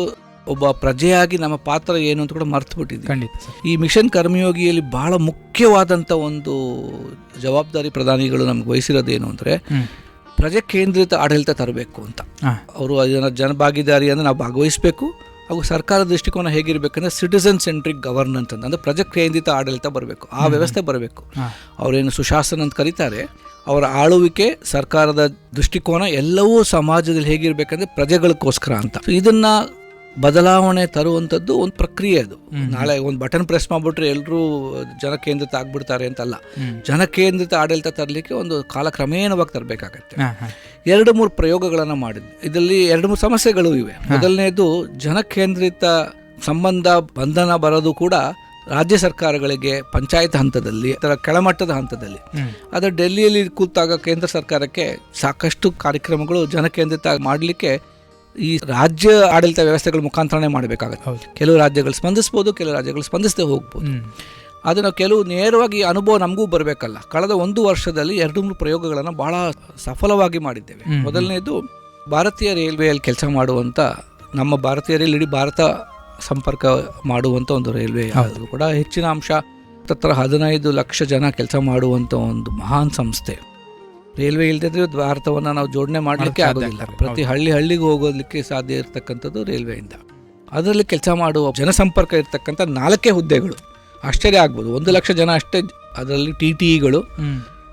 ಒಬ್ಬ ಪ್ರಜೆಯಾಗಿ ನಮ್ಮ ಪಾತ್ರ ಏನು ಅಂತ ಕೂಡ ಮರ್ತು ಬಿಟ್ಟಿದ್ದೀವಿ. ಈ ಮಿಷನ್ ಕರ್ಮಯೋಗಿಯಲ್ಲಿ ಬಹಳ ಮುಖ್ಯವಾದಂಥ ಒಂದು ಜವಾಬ್ದಾರಿ ಪ್ರಧಾನಿಗಳು ನಮ್ಗೆ ವಹಿಸಿರೋದೇನು ಅಂದರೆ, ಪ್ರಜೆ ಕೇಂದ್ರಿತ ಆಡಳಿತ ತರಬೇಕು ಅಂತ. ಅವರು ಅದನ್ನು ಜನಭಾಗಿದಾರಿ ಅಂದರೆ ನಾವು ಭಾಗವಹಿಸಬೇಕು. ಹಾಗೂ ಸರ್ಕಾರದ ದೃಷ್ಟಿಕೋನ ಹೇಗಿರಬೇಕಂದ್ರೆ ಸಿಟಿಸನ್ ಸೆಂಟ್ರಿಕ್ ಗವರ್ನೆನ್ಸ್ ಅಂತ, ಅಂದರೆ ಪ್ರಜೆ ಕೇಂದ್ರಿತ ಆಡಳಿತ ಬರಬೇಕು, ಆ ವ್ಯವಸ್ಥೆ ಬರಬೇಕು. ಅವರೇನು ಸುಶಾಸನ ಅಂತ ಕರೀತಾರೆ, ಅವರ ಆಳುವಿಕೆ, ಸರ್ಕಾರದ ದೃಷ್ಟಿಕೋನ ಎಲ್ಲವೂ ಸಮಾಜದಲ್ಲಿ ಹೇಗಿರ್ಬೇಕಂದ್ರೆ ಪ್ರಜೆಗಳಿಗೋಸ್ಕರ ಅಂತ. ಇದನ್ನ ಬದಲಾವಣೆ ತರುವಂಥದ್ದು ಒಂದು ಪ್ರಕ್ರಿಯೆ. ಅದು ನಾಳೆ ಒಂದು ಬಟನ್ ಪ್ರೆಸ್ ಮಾಡಿಬಿಟ್ರೆ ಎಲ್ಲರೂ ಜನಕೇಂದ್ರಿತ ಆಗ್ಬಿಡ್ತಾರೆ ಅಂತಲ್ಲ. ಜನಕೇಂದ್ರಿತ ಆಡಳಿತ ತರಲಿಕ್ಕೆ ಒಂದು ಕಾಲಕ್ರಮೇಣವಾಗಿ ತರಬೇಕಾಗತ್ತೆ. 2-3 ಪ್ರಯೋಗಗಳನ್ನು ಮಾಡಿದ್ವಿ. ಇದರಲ್ಲಿ 2-3 ಸಮಸ್ಯೆಗಳು ಇವೆ. ಮೊದಲನೇದು, ಜನಕೇಂದ್ರಿತ ಸಂಬಂಧ ಬಂಧನ ಬರೋದು ಕೂಡ ರಾಜ್ಯ ಸರ್ಕಾರಗಳಿಗೆ ಪಂಚಾಯತ್ ಹಂತದಲ್ಲಿ, ಅದರ ಕೆಳಮಟ್ಟದ ಹಂತದಲ್ಲಿ. ಆದರೆ ಡೆಲ್ಲಿಯಲ್ಲಿ ಕೂತಾಗ ಕೇಂದ್ರ ಸರ್ಕಾರಕ್ಕೆ ಸಾಕಷ್ಟು ಕಾರ್ಯಕ್ರಮಗಳು ಜನಕೇಂದ್ರಿತ ಮಾಡಲಿಕ್ಕೆ ಈ ರಾಜ್ಯ ಆಡಳಿತ ವ್ಯವಸ್ಥೆಗಳ ಮುಖಾಂತರನೇ ಮಾಡಬೇಕಾಗುತ್ತೆ. ಕೆಲವು ರಾಜ್ಯಗಳು ಸ್ಪಂದಿಸ್ಬೋದು, ಕೆಲವು ರಾಜ್ಯಗಳು ಸ್ಪಂದಿಸದೆ ಹೋಗ್ಬೋದು. ಆದರೆ ನಾವು ಕೆಲವು ನೇರವಾಗಿ ಅನುಭವ ನಮಗೂ ಬರಬೇಕಲ್ಲ. ಕಳೆದ 1 ವರ್ಷದಲ್ಲಿ 2-3 ಪ್ರಯೋಗಗಳನ್ನು ಬಹಳ ಸಫಲವಾಗಿ ಮಾಡಿದ್ದೇವೆ. ಮೊದಲನೇದು, ಭಾರತೀಯ ರೈಲ್ವೆಯಲ್ಲಿ ಕೆಲಸ ಮಾಡುವಂಥ, ನಮ್ಮ ಭಾರತೀಯ ರೈಲ್ ಇಡೀ ಭಾರತ ಸಂಪರ್ಕ ಮಾಡುವಂಥ ಒಂದು ರೈಲ್ವೆ. ಅದು ಕೂಡ ಹೆಚ್ಚಿನ ಅಂಶ, ಹತ್ತಿರ 15 ಲಕ್ಷ ಜನ ಕೆಲಸ ಮಾಡುವಂಥ ಒಂದು ಮಹಾನ್ ಸಂಸ್ಥೆ. ರೈಲ್ವೆ ಇಲ್ಲದಿದ್ರೆ ಭಾರತವನ್ನು ನಾವು ಜೋಡಣೆ ಮಾಡಲಿಕ್ಕೆ ಆಗೋದಿಲ್ಲ. ಪ್ರತಿ ಹಳ್ಳಿಗೂ ಹೋಗೋದಕ್ಕೆ ಸಾಧ್ಯ ಇರತಕ್ಕಂಥದ್ದು ರೈಲ್ವೆಯಿಂದ. ಅದರಲ್ಲಿ ಕೆಲಸ ಮಾಡುವ ಜನಸಂಪರ್ಕ ಇರತಕ್ಕಂಥ 4 ಹುದ್ದೆಗಳು. ಆಶ್ಚರ್ಯ ಆಗ್ಬೋದು, 1 ಲಕ್ಷ ಜನ ಅಷ್ಟೇ. ಅದರಲ್ಲಿ TTEಗಳು,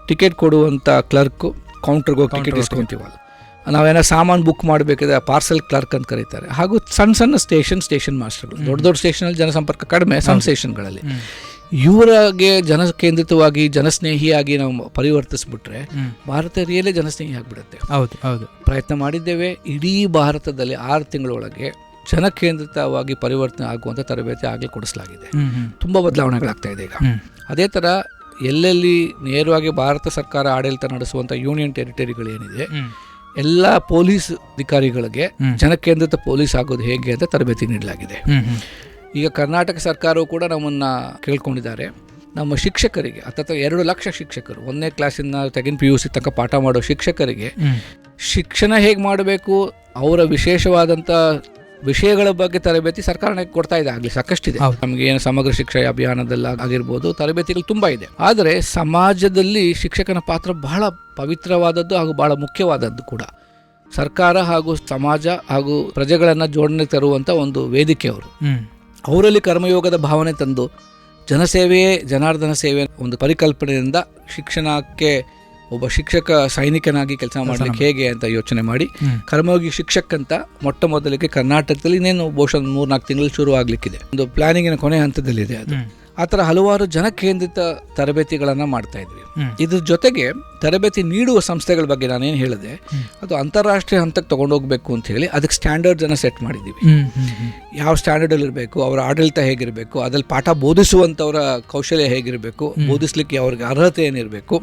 ಟಿಕೆಟ್ ಕೊಡುವಂಥ ಕ್ಲರ್ಕು, ಕೌಂಟರ್ಗೆ ಹೋಗಿ ಟಿಕೆಟ್ ಇಸ್ಕೊಂತೀವಲ್ಲ, ನಾವೇನೋ ಸಾಮಾನು ಬುಕ್ ಮಾಡಬೇಕಿದ್ರೆ ಪಾರ್ಸೆಲ್ ಕ್ಲರ್ಕ್ ಅಂತ ಕರೀತಾರೆ. ಹಾಗೂ ಸಣ್ಣ ಸ್ಟೇಷನ್ ಮಾಸ್ಟರ್ಗಳು. ದೊಡ್ಡ ಸ್ಟೇಷನಲ್ಲಿ ಜನಸಂಪರ್ಕ ಕಡಿಮೆ, ಸಣ್ಣ ಸ್ಟೇಷನ್ಗಳಲ್ಲಿ. ಇವರಿಗೆ ಜನಕೇಂದ್ರಿತವಾಗಿ, ಜನಸ್ನೇಹಿಯಾಗಿ ನಾವು ಪರಿವರ್ತಿಸ್ಬಿಟ್ರೆ ಭಾರತ ರೈಲೇ ಜನಸ್ನೇಹಿ ಆಗಿಬಿಡುತ್ತೆ. ಹೌದು. ಪ್ರಯತ್ನ ಮಾಡಿದ್ದೇವೆ. ಇಡೀ ಭಾರತದಲ್ಲಿ 6 ತಿಂಗಳೊಳಗೆ ಜನಕೇಂದ್ರಿತವಾಗಿ ಪರಿವರ್ತನೆ ಆಗುವಂಥ ತರಬೇತಿ ಆಗಲೇ ಕೊಡಿಸಲಾಗಿದೆ. ತುಂಬ ಬದಲಾವಣೆಗಳಾಗ್ತಾ ಇದೆ ಈಗ. ಅದೇ ಥರ ಎಲ್ಲೆಲ್ಲಿ ನೇರವಾಗಿ ಭಾರತ ಸರ್ಕಾರ ಆಡಳಿತ ನಡೆಸುವಂಥ ಯೂನಿಯನ್ ಟೆರಿಟರಿಗಳೇನಿದೆ, ಎಲ್ಲ ಪೊಲೀಸ್ ಅಧಿಕಾರಿಗಳಿಗೆ ಜನಕೇಂದ್ರಿತ ಪೊಲೀಸ್ ಆಗೋದು ಹೇಗೆ ಅಂತ ತರಬೇತಿ ನೀಡಲಾಗಿದೆ. ಈಗ ಕರ್ನಾಟಕ ಸರ್ಕಾರವು ಕೂಡ ನಮ್ಮನ್ನು ಕೇಳ್ಕೊಂಡಿದ್ದಾರೆ, ನಮ್ಮ ಶಿಕ್ಷಕರಿಗೆ ಹತ್ತತ್ರ 2 ಲಕ್ಷ ಶಿಕ್ಷಕರು 1ನೇ ಕ್ಲಾಸಿಂದ ಸೆಕೆಂಡ್ PUC ತನಕ ಪಾಠ ಮಾಡೋ ಶಿಕ್ಷಕರಿಗೆ ಶಿಕ್ಷಣ ಹೇಗೆ ಮಾಡಬೇಕು, ಅವರ ವಿಶೇಷವಾದಂಥ ವಿಷಯಗಳ ಬಗ್ಗೆ ತರಬೇತಿ ಸರ್ಕಾರ ಕೊಡ್ತಾ ಇದೆ. ಆಗಲಿ ಸಾಕಷ್ಟಿದೆ. ನಮಗೆ ಏನು ಸಮಗ್ರ ಶಿಕ್ಷಣ ಅಭಿಯಾನದಲ್ಲ ಆಗಿರ್ಬೋದು, ತರಬೇತಿಗಳು ತುಂಬ ಇದೆ. ಆದರೆ ಸಮಾಜದಲ್ಲಿ ಶಿಕ್ಷಕನ ಪಾತ್ರ ಬಹಳ ಪವಿತ್ರವಾದದ್ದು ಹಾಗೂ ಬಹಳ ಮುಖ್ಯವಾದದ್ದು ಕೂಡ. ಸರ್ಕಾರ ಹಾಗೂ ಸಮಾಜ ಹಾಗೂ ಪ್ರಜೆಗಳನ್ನು ಜೋಡಣೆ ತರುವಂಥ ಒಂದು ವೇದಿಕೆ ಅವರು. ಅವರಲ್ಲಿ ಕರ್ಮಯೋಗದ ಭಾವನೆ ತಂದು ಜನಸೇವೆಯೇ ಜನಾರ್ದನ ಸೇವೆ ಒಂದು ಪರಿಕಲ್ಪನೆಯಿಂದ ಶಿಕ್ಷಣಕ್ಕೆ ಒಬ್ಬ ಶಿಕ್ಷಕ ಸೈನಿಕನಾಗಿ ಕೆಲಸ ಮಾಡಲಿಕ್ಕೆ ಹೇಗೆ ಅಂತ ಯೋಚನೆ ಮಾಡಿ ಕರ್ಮಯೋಗಿ ಶಿಕ್ಷಕ್ ಅಂತ ಮೊಟ್ಟ ಮೊದಲಿಗೆ ಕರ್ನಾಟಕದಲ್ಲಿ ಇನ್ನೇನು ಬಹುಶಃ 3-4 ತಿಂಗಳು ಶುರು ಆಗಲಿಕ್ಕಿದೆ. ಒಂದು ಪ್ಲಾನಿಂಗಿನ ಕೊನೆ ಹಂತದಲ್ಲಿದೆ ಅದು. ಆ ಥರ ಹಲವಾರು ಜನಕೇಂದ್ರಿತ ತರಬೇತಿಗಳನ್ನು ಮಾಡ್ತಾ ಇದ್ವಿ. ಇದ್ರ ಜೊತೆಗೆ ತರಬೇತಿ ನೀಡುವ ಸಂಸ್ಥೆಗಳ ಬಗ್ಗೆ ನಾನೇನು ಹೇಳಿದೆ, ಅದು ಅಂತಾರಾಷ್ಟ್ರೀಯ ಹಂತಕ್ಕೆ ತಗೊಂಡೋಗ್ಬೇಕು ಅಂತ ಹೇಳಿ ಅದಕ್ಕೆ ಸ್ಟ್ಯಾಂಡರ್ಡ್ಸನ್ನು ಸೆಟ್ ಮಾಡಿದ್ದೀವಿ. ಯಾವ ಸ್ಟ್ಯಾಂಡರ್ಡಲ್ಲಿ ಇರಬೇಕು, ಅವರ ಆಡಳಿತ ಹೇಗಿರಬೇಕು, ಅದ್ರಲ್ಲಿ ಪಾಠ ಬೋಧಿಸುವಂಥವರ ಕೌಶಲ್ಯ ಹೇಗಿರಬೇಕು, ಬೋಧಿಸ್ಲಿಕ್ಕೆ ಅವ್ರಿಗೆ ಅರ್ಹತೆ ಏನಿರಬೇಕು.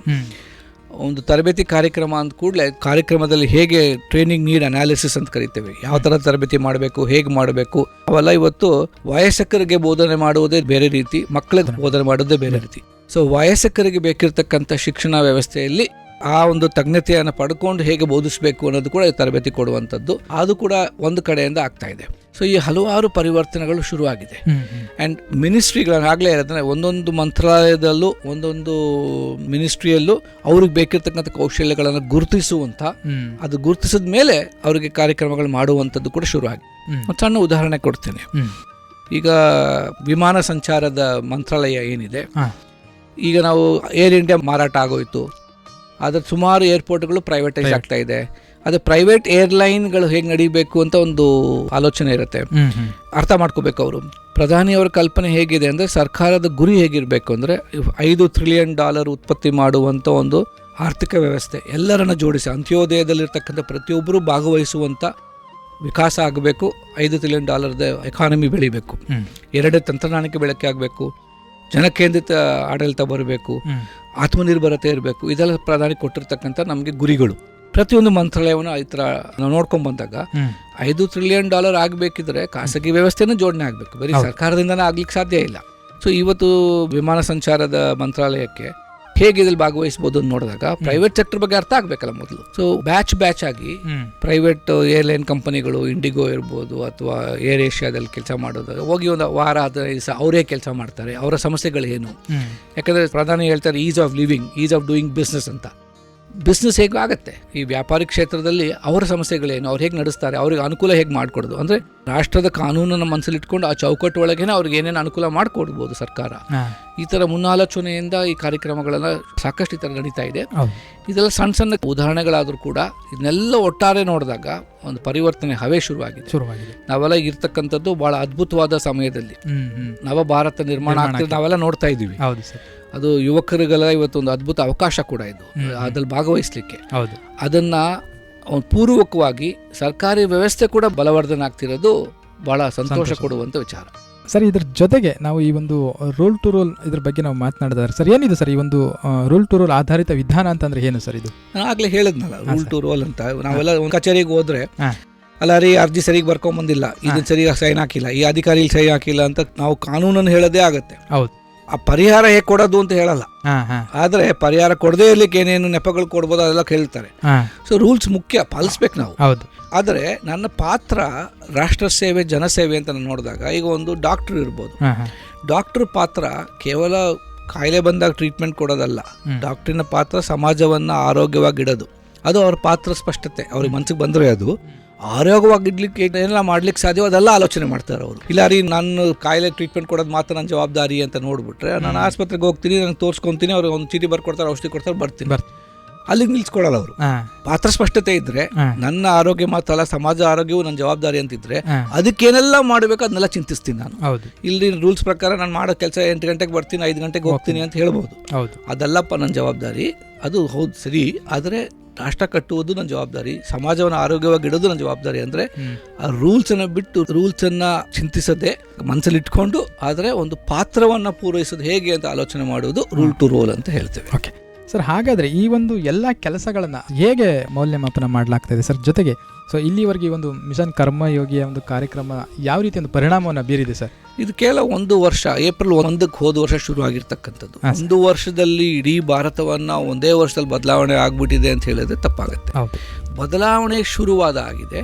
ಒಂದು ತರಬೇತಿ ಕಾರ್ಯಕ್ರಮ ಅಂದ ಕೂಡಲೇ ಕಾರ್ಯಕ್ರಮದಲ್ಲಿ ಹೇಗೆ ಟ್ರೈನಿಂಗ್ ನೀಡ್ ಅನಾಲಿಸಿಸ್ ಅಂತ ಕರಿತೇವೆ, ಯಾವ ಥರ ತರಬೇತಿ ಮಾಡಬೇಕು, ಹೇಗೆ ಮಾಡಬೇಕು, ಅವೆಲ್ಲ ಇವತ್ತು ವಯಸ್ಕರಿಗೆ ಬೋಧನೆ ಮಾಡುವುದೇ ಬೇರೆ ರೀತಿ, ಮಕ್ಕಳಿಗೆ ಬೋಧನೆ ಮಾಡೋದೇ ಬೇರೆ ರೀತಿ. ಸೊ ವಯಸ್ಕರಿಗೆ ಬೇಕಿರ್ತಕ್ಕಂಥ ಶಿಕ್ಷಣ ವ್ಯವಸ್ಥೆಯಲ್ಲಿ ಆ ಒಂದು ತಜ್ಞತೆಯನ್ನು ಪಡ್ಕೊಂಡು ಹೇಗೆ ಬೋಧಿಸಬೇಕು ಅನ್ನೋದು ಕೂಡ ತರಬೇತಿ ಕೊಡುವಂಥದ್ದು, ಅದು ಕೂಡ ಒಂದು ಕಡೆಯಿಂದ ಆಗ್ತಾ ಇದೆ. ಸೊ ಈ ಹಲವಾರು ಪರಿವರ್ತನೆಗಳು ಶುರುವಾಗಿದೆ. ಆ್ಯಂಡ್ ಮಿನಿಸ್ಟ್ರಿಗಳಾಗಲೇ ಇರೋದ್ರೆ ಒಂದೊಂದು ಮಂತ್ರಾಲಯದಲ್ಲೂ ಒಂದೊಂದು ಮಿನಿಸ್ಟ್ರಿಯಲ್ಲೂ ಅವ್ರಿಗೆ ಬೇಕಿರ್ತಕ್ಕಂಥ ಕೌಶಲ್ಯಗಳನ್ನು ಗುರುತಿಸುವಂಥ, ಅದು ಗುರುತಿಸಿದ ಮೇಲೆ ಅವರಿಗೆ ಕಾರ್ಯಕ್ರಮಗಳು ಮಾಡುವಂಥದ್ದು ಕೂಡ ಶುರುವಾಗಿದೆ. ಒಂದು ಸಣ್ಣ ಉದಾಹರಣೆ ಕೊಡ್ತೇನೆ. ಈಗ ವಿಮಾನ ಸಂಚಾರದ ಮಂತ್ರಾಲಯ ಏನಿದೆ, ಈಗ ನಾವು ಏರ್ ಇಂಡಿಯಾ ಮಾರಾಟ ಆಗೋಯ್ತು, ಆದರೆ ಸುಮಾರು ಏರ್ಪೋರ್ಟ್ಗಳು ಪ್ರೈವೇಟೈಸ್ ಆಗ್ತಾ ಇದೆ. ಅದು ಪ್ರೈವೇಟ್ ಏರ್ಲೈನ್ಗಳು ಹೇಗೆ ನಡೀಬೇಕು ಅಂತ ಒಂದು ಆಲೋಚನೆ ಇರುತ್ತೆ. ಅರ್ಥ ಮಾಡ್ಕೋಬೇಕು ಅವರು. ಪ್ರಧಾನಿಯವರ ಕಲ್ಪನೆ ಹೇಗಿದೆ ಅಂದರೆ, ಸರ್ಕಾರದ ಗುರಿ ಹೇಗಿರಬೇಕು ಅಂದರೆ $5 ಟ್ರಿಲಿಯನ್ ಉತ್ಪತ್ತಿ ಮಾಡುವಂಥ ಒಂದು ಆರ್ಥಿಕ ವ್ಯವಸ್ಥೆ, ಎಲ್ಲರನ್ನ ಜೋಡಿಸಿ ಅಂತ್ಯೋದಯದಲ್ಲಿರ್ತಕ್ಕಂಥ ಪ್ರತಿಯೊಬ್ಬರು ಭಾಗವಹಿಸುವಂಥ ವಿಕಾಸ ಆಗಬೇಕು. $5 ಟ್ರಿಲಿಯನ್ ಎಕಾನಮಿ ಬೆಳಿಬೇಕು. 2 ತಂತ್ರಜ್ಞಾನಕ್ಕೆ ಬೆಳಕೆ ಆಗಬೇಕು, ಜನಕೇಂದ್ರಿತ ಆಡಳಿತ ಬರಬೇಕು, ಆತ್ಮನಿರ್ಭರತೆ ಇರಬೇಕು. ಇದೆಲ್ಲ ಪ್ರಧಾನಿ ಕೊಟ್ಟಿರ್ತಕ್ಕಂಥ ನಮಗೆ ಗುರಿಗಳು. ಪ್ರತಿಯೊಂದು ಮಂತ್ರಾಲಯವನ್ನು ಈ ಥರ ನಾವು ನೋಡ್ಕೊಂಡು ಬಂದಾಗ $5 ಟ್ರಿಲಿಯನ್ ಆಗಬೇಕಿದ್ರೆ ಖಾಸಗಿ ವ್ಯವಸ್ಥೆನೂ ಜೋಡಣೆ ಆಗಬೇಕು, ಬರೀ ಸರ್ಕಾರದಿಂದನೇ ಆಗ್ಲಿಕ್ಕೆ ಸಾಧ್ಯ ಇಲ್ಲ. ಸೊ ಇವತ್ತು ವಿಮಾನ ಸಂಚಾರದ ಮಂತ್ರಾಲಯಕ್ಕೆ ಹೇಗೆ ಇದ್ರಲ್ಲಿ ಭಾಗವಹಿಸಬಹುದು ಅಂತ ನೋಡಿದಾಗ ಪ್ರೈವೇಟ್ ಸೆಕ್ಟರ್ ಬಗ್ಗೆ ಅರ್ಥ ಆಗಬೇಕಲ್ಲ ಮೊದಲು. ಸೊ ಬ್ಯಾಚ್ ಆಗಿ ಪ್ರೈವೇಟ್ ಏರ್ಲೈನ್ ಕಂಪನಿಗಳು, ಇಂಡಿಗೋ ಇರ್ಬೋದು ಅಥವಾ ಏರ್ ಏಷ್ಯಾದಲ್ಲಿ ಕೆಲಸ ಮಾಡೋದಾಗ ಹೋಗಿ ಒಂದು ವಾರ 15 ದಿವಸ ಅವರೇ ಕೆಲಸ ಮಾಡ್ತಾರೆ. ಅವರ ಸಮಸ್ಯೆಗಳೇನು, ಯಾಕಂದರೆ ಪ್ರಧಾನಿ ಹೇಳ್ತಾರೆ is of living, is of doing business ಅಂತ. ಬಿಸ್ನೆಸ್ ಹೇಗೆ ಆಗುತ್ತೆ, ಈ ವ್ಯಾಪಾರಿ ಕ್ಷೇತ್ರದಲ್ಲಿ ಅವರ ಸಮಸ್ಯೆಗಳೇನು, ಅವ್ರು ಹೇಗೆ ನಡೆಸ್ತಾರೆ, ಅವ್ರಿಗೆ ಅನುಕೂಲ ಹೇಗೆ ಮಾಡಿಕೊಡೋದು. ಅಂದರೆ ರಾಷ್ಟ್ರದ ಕಾನೂನನ್ನು ಮನಸ್ಸಲ್ಲಿ ಇಟ್ಕೊಂಡು ಆ ಚೌಕಟ್ಟು ಒಳಗೇನೆ ಅವ್ರಿಗೆ ಏನೇನು ಅನುಕೂಲ ಮಾಡಿಕೊಡ್ಬೋದು ಸರ್ಕಾರ. ಈ ಥರ ಮುನ್ನಾಲೋಚನೆಯಿಂದ ಈ ಕಾರ್ಯಕ್ರಮಗಳೆಲ್ಲ ಸಾಕಷ್ಟು ಈ ಥರ ನಡೀತಾ ಇದೆ. ಇದೆಲ್ಲ ಸಣ್ಣ ಸಣ್ಣ ಉದಾಹರಣೆಗಳಾದರೂ ಕೂಡ ಇದನ್ನೆಲ್ಲ ಒಟ್ಟಾರೆ ನೋಡಿದಾಗ ಒಂದು ಪರಿವರ್ತನೆ ಹವೆ ಶುರುವಾಗಿದೆ. ನಾವೆಲ್ಲ ಇರ್ತಕ್ಕಂಥದ್ದು ಬಹಳ ಅದ್ಭುತವಾದ ಸಮಯದಲ್ಲಿ ನವ ಭಾರತ ನಿರ್ಮಾಣ ಆಗ್ತಿದೆ, ನಾವೆಲ್ಲ ನೋಡ್ತಾ ಇದ್ದೀವಿ. ಅದು ಯುವಕರಿಗೆಲ್ಲ ಇವತ್ತೊಂದು ಅದ್ಭುತ ಅವಕಾಶ ಕೂಡ ಇದು, ಅದ್ರಲ್ಲಿ ಭಾಗವಹಿಸ್ಲಿಕ್ಕೆ. ಅದನ್ನ ಪೂರ್ವಕವಾಗಿ ಸರ್ಕಾರಿ ವ್ಯವಸ್ಥೆ ಕೂಡ ಬಲವರ್ಧನೆ ಆಗ್ತಿರೋದು ಬಹಳ ಸಂತೋಷ ಕೊಡುವಂತ ವಿಚಾರ. ಸರ್, ಇದ್ರ ಜೊತೆಗೆ ನಾವು ಈ ಒಂದು ರೂಲ್ ಟು ರೂಲ್ ಇದ್ರ ಬಗ್ಗೆ ನಾವು ಮಾತನಾಡಿದ್ರೆ ಸರ್, ಏನಿದೆ ಸರ್ ಈ ಒಂದು ರೂಲ್ ಟು ರೂಲ್ ಆಧಾರಿತ ವಿಧಾನ ಅಂತಂದ್ರೆ ಏನು ಸರ್ ಇದು? ನಾನು ಆಗ್ಲೇ ಹೇಳಿದ್ನಲ್ಲ, ರೂಲ್ ಟು ರೂಲ್ ಅಂತ. ನಾವೆಲ್ಲ ಒಂದು ಕಚೇರಿಗೆ ಹೋದ್ರೆ ಅಲ್ಲ ರೀ ಅರ್ಜಿ ಸರಿಗೆ ಬರ್ಕೊಂಬಂದಿಲ್ಲ, ಇದನ್ನ ಸರಿಯಾಗಿ ಸೈನ್ ಹಾಕಿಲ್ಲ, ಈ ಅಧಿಕಾರಿ ಸೈನ್ ಹಾಕಿಲ್ಲ ಅಂತ ನಾವು ಕಾನೂನನ್ನು ಹೇಳೋದೇ ಆಗತ್ತೆ. ಹೌದು, ಆ ಪರಿಹಾರ ಹೇಗೆ ಕೊಡೋದು ಅಂತ ಹೇಳಲ್ಲ. ಆದ್ರೆ ಪರಿಹಾರ ಕೊಡದೇ ಇರ್ಲಿಕ್ಕೆ ಏನೇನು ನೆಪಗಳು ಕೊಡ್ಬೋದು ಅದೆಲ್ಲ ಕೇಳ್ತಾರೆ. ಸೊ ರೂಲ್ಸ್ ಮುಖ್ಯ, ಪಾಲಿಸ್ಬೇಕು ನಾವು. ಹೌದು. ಆದರೆ ನನ್ನ ಪಾತ್ರ ರಾಷ್ಟ್ರ ಸೇವೆ, ಜನಸೇವೆ ಅಂತ ನಾನು ನೋಡಿದಾಗ, ಈಗ ಒಂದು ಡಾಕ್ಟರ್ ಇರ್ಬೋದು, ಡಾಕ್ಟರ್ ಪಾತ್ರ ಕೇವಲ ಕಾಯಿಲೆ ಬಂದಾಗ ಟ್ರೀಟ್ಮೆಂಟ್ ಕೊಡೋದಲ್ಲ. ಡಾಕ್ಟ್ರಿನ ಪಾತ್ರ ಸಮಾಜವನ್ನ ಆರೋಗ್ಯವಾಗಿಡೋದು, ಅದು ಅವ್ರ ಪಾತ್ರ ಸ್ಪಷ್ಟತೆ. ಅವ್ರಿಗೆ ಮನ್ಸಿಗೆ ಬಂದರೆ ಅದು ಆರೋಗ್ಯವಾಗಿಡ್ಲಿಕ್ಕೆ ಏನೆಲ್ಲ ಮಾಡ್ಲಿಕ್ಕೆ ಸಾಧ್ಯವೋ ಅದೆಲ್ಲ ಆಲೋಚನೆ ಮಾಡ್ತಾರೆ ಅವರು. ಇಲ್ಲ ರೀ ನಾನು ಕಾಯಿಲೆ ಟ್ರೀಟ್ಮೆಂಟ್ ಕೊಡೋದು ಮಾತ್ರ ನನ್ನ ಜವಾಬ್ದಾರಿ ಅಂತ ನೋಡ್ಬಿಟ್ರೆ, ನಾನು ಆಸ್ಪತ್ರೆಗೆ ಹೋಗ್ತೀನಿ, ನಂಗೆ ತೋರಿಸ್ಕೊಂತೀನಿ, ಅವ್ರಿಗೆ ಒಂದು ಚೀಟಿ ಬರ್ಕೊಡ್ತಾರೆ, ಔಷಧಿ ಕೊಡ್ತಾರೆ, ಬರ್ತೀನಿ. ಅಲ್ಲಿಗೆ ನಿಲ್ಸ್ಕೊಡಲ್ಲ ಅವರು. ಪಾತ್ರ ಸ್ಪಷ್ಟತೆ ಇದ್ರೆ, ನನ್ನ ಆರೋಗ್ಯ ಮಾತ್ರ ಅಲ್ಲ ಸಮಾಜ ಆರೋಗ್ಯವು ನನ್ನ ಜವಾಬ್ದಾರಿ ಅಂತಿದ್ರೆ, ಅದಕ್ಕೇನೆಲ್ಲ ಮಾಡಬೇಕು ಅದನ್ನೆಲ್ಲ ಚಿಂತಿಸ್ತೀನಿ ನಾನು. ಇಲ್ಲಿ ರೂಲ್ಸ್ ಪ್ರಕಾರ ನಾನು ಮಾಡೋ ಕೆಲಸ 8 ಗಂಟೆಗೆ ಬರ್ತೀನಿ, 5 ಗಂಟೆಗೆ ಹೋಗ್ತೀನಿ ಅಂತ ಹೇಳ್ಬೋದು. ಅದಲ್ಲಪ್ಪ ನನ್ನ ಜವಾಬ್ದಾರಿ, ಅದು ಹೌದು ಸರಿ. ಆದರೆ ರಾಷ್ಟ್ರ ಕಟ್ಟುವುದು ನನ್ನ ಜವಾಬ್ದಾರಿ, ಸಮಾಜವನ್ನು ಆರೋಗ್ಯವಾಗಿಡೋದು ನನ್ನ ಜವಾಬ್ದಾರಿ. ಅಂದರೆ ಆ ರೂಲ್ಸನ್ನು ಬಿಟ್ಟು ರೂಲ್ಸನ್ನು ಚಿಂತಿಸದೆ ಮನಸ್ಸಲ್ಲಿ ಇಟ್ಕೊಂಡು ಆದರೆ ಒಂದು ಪಾತ್ರವನ್ನು ಪೂರೈಸೋದು ಹೇಗೆ ಅಂತ ಆಲೋಚನೆ ಮಾಡುವುದು ರೂಲ್ ಟು ರೋಲ್ ಅಂತ ಹೇಳ್ತೇವೆ. ಓಕೆ ಸರ್, ಹಾಗಾದರೆ ಈ ಒಂದು ಎಲ್ಲ ಕೆಲಸಗಳನ್ನು ಹೇಗೆ ಮೌಲ್ಯಮಾಪನ ಮಾಡಲಾಗ್ತಾಯಿದೆ ಸರ್? ಜೊತೆಗೆ ಸೊ ಇಲ್ಲಿವರೆಗೆ ಈ ಒಂದು ಮಿಷನ್ ಕರ್ಮಯೋಗಿಯ ಒಂದು ಕಾರ್ಯಕ್ರಮ ಯಾವ ರೀತಿ ಒಂದು ಪರಿಣಾಮವನ್ನು ಬೀರಿದೆ ಸರ್? ಇದು ಕೇವಲ 1 ವರ್ಷ, ಏಪ್ರಿಲ್ 1ಕ್ಕೆ ಹೋದ ವರ್ಷ ಶುರು ಆಗಿರ್ತಕ್ಕಂಥದ್ದು. 1 ವರ್ಷದಲ್ಲಿ ಇಡೀ ಭಾರತವನ್ನು ಒಂದೇ ವರ್ಷದಲ್ಲಿ ಬದಲಾವಣೆ ಆಗ್ಬಿಟ್ಟಿದೆ ಅಂತ ಹೇಳಿದ್ರೆ ತಪ್ಪಾಗುತ್ತೆ. ಬದಲಾವಣೆ ಶುರುವಾದ ಆಗಿದೆ.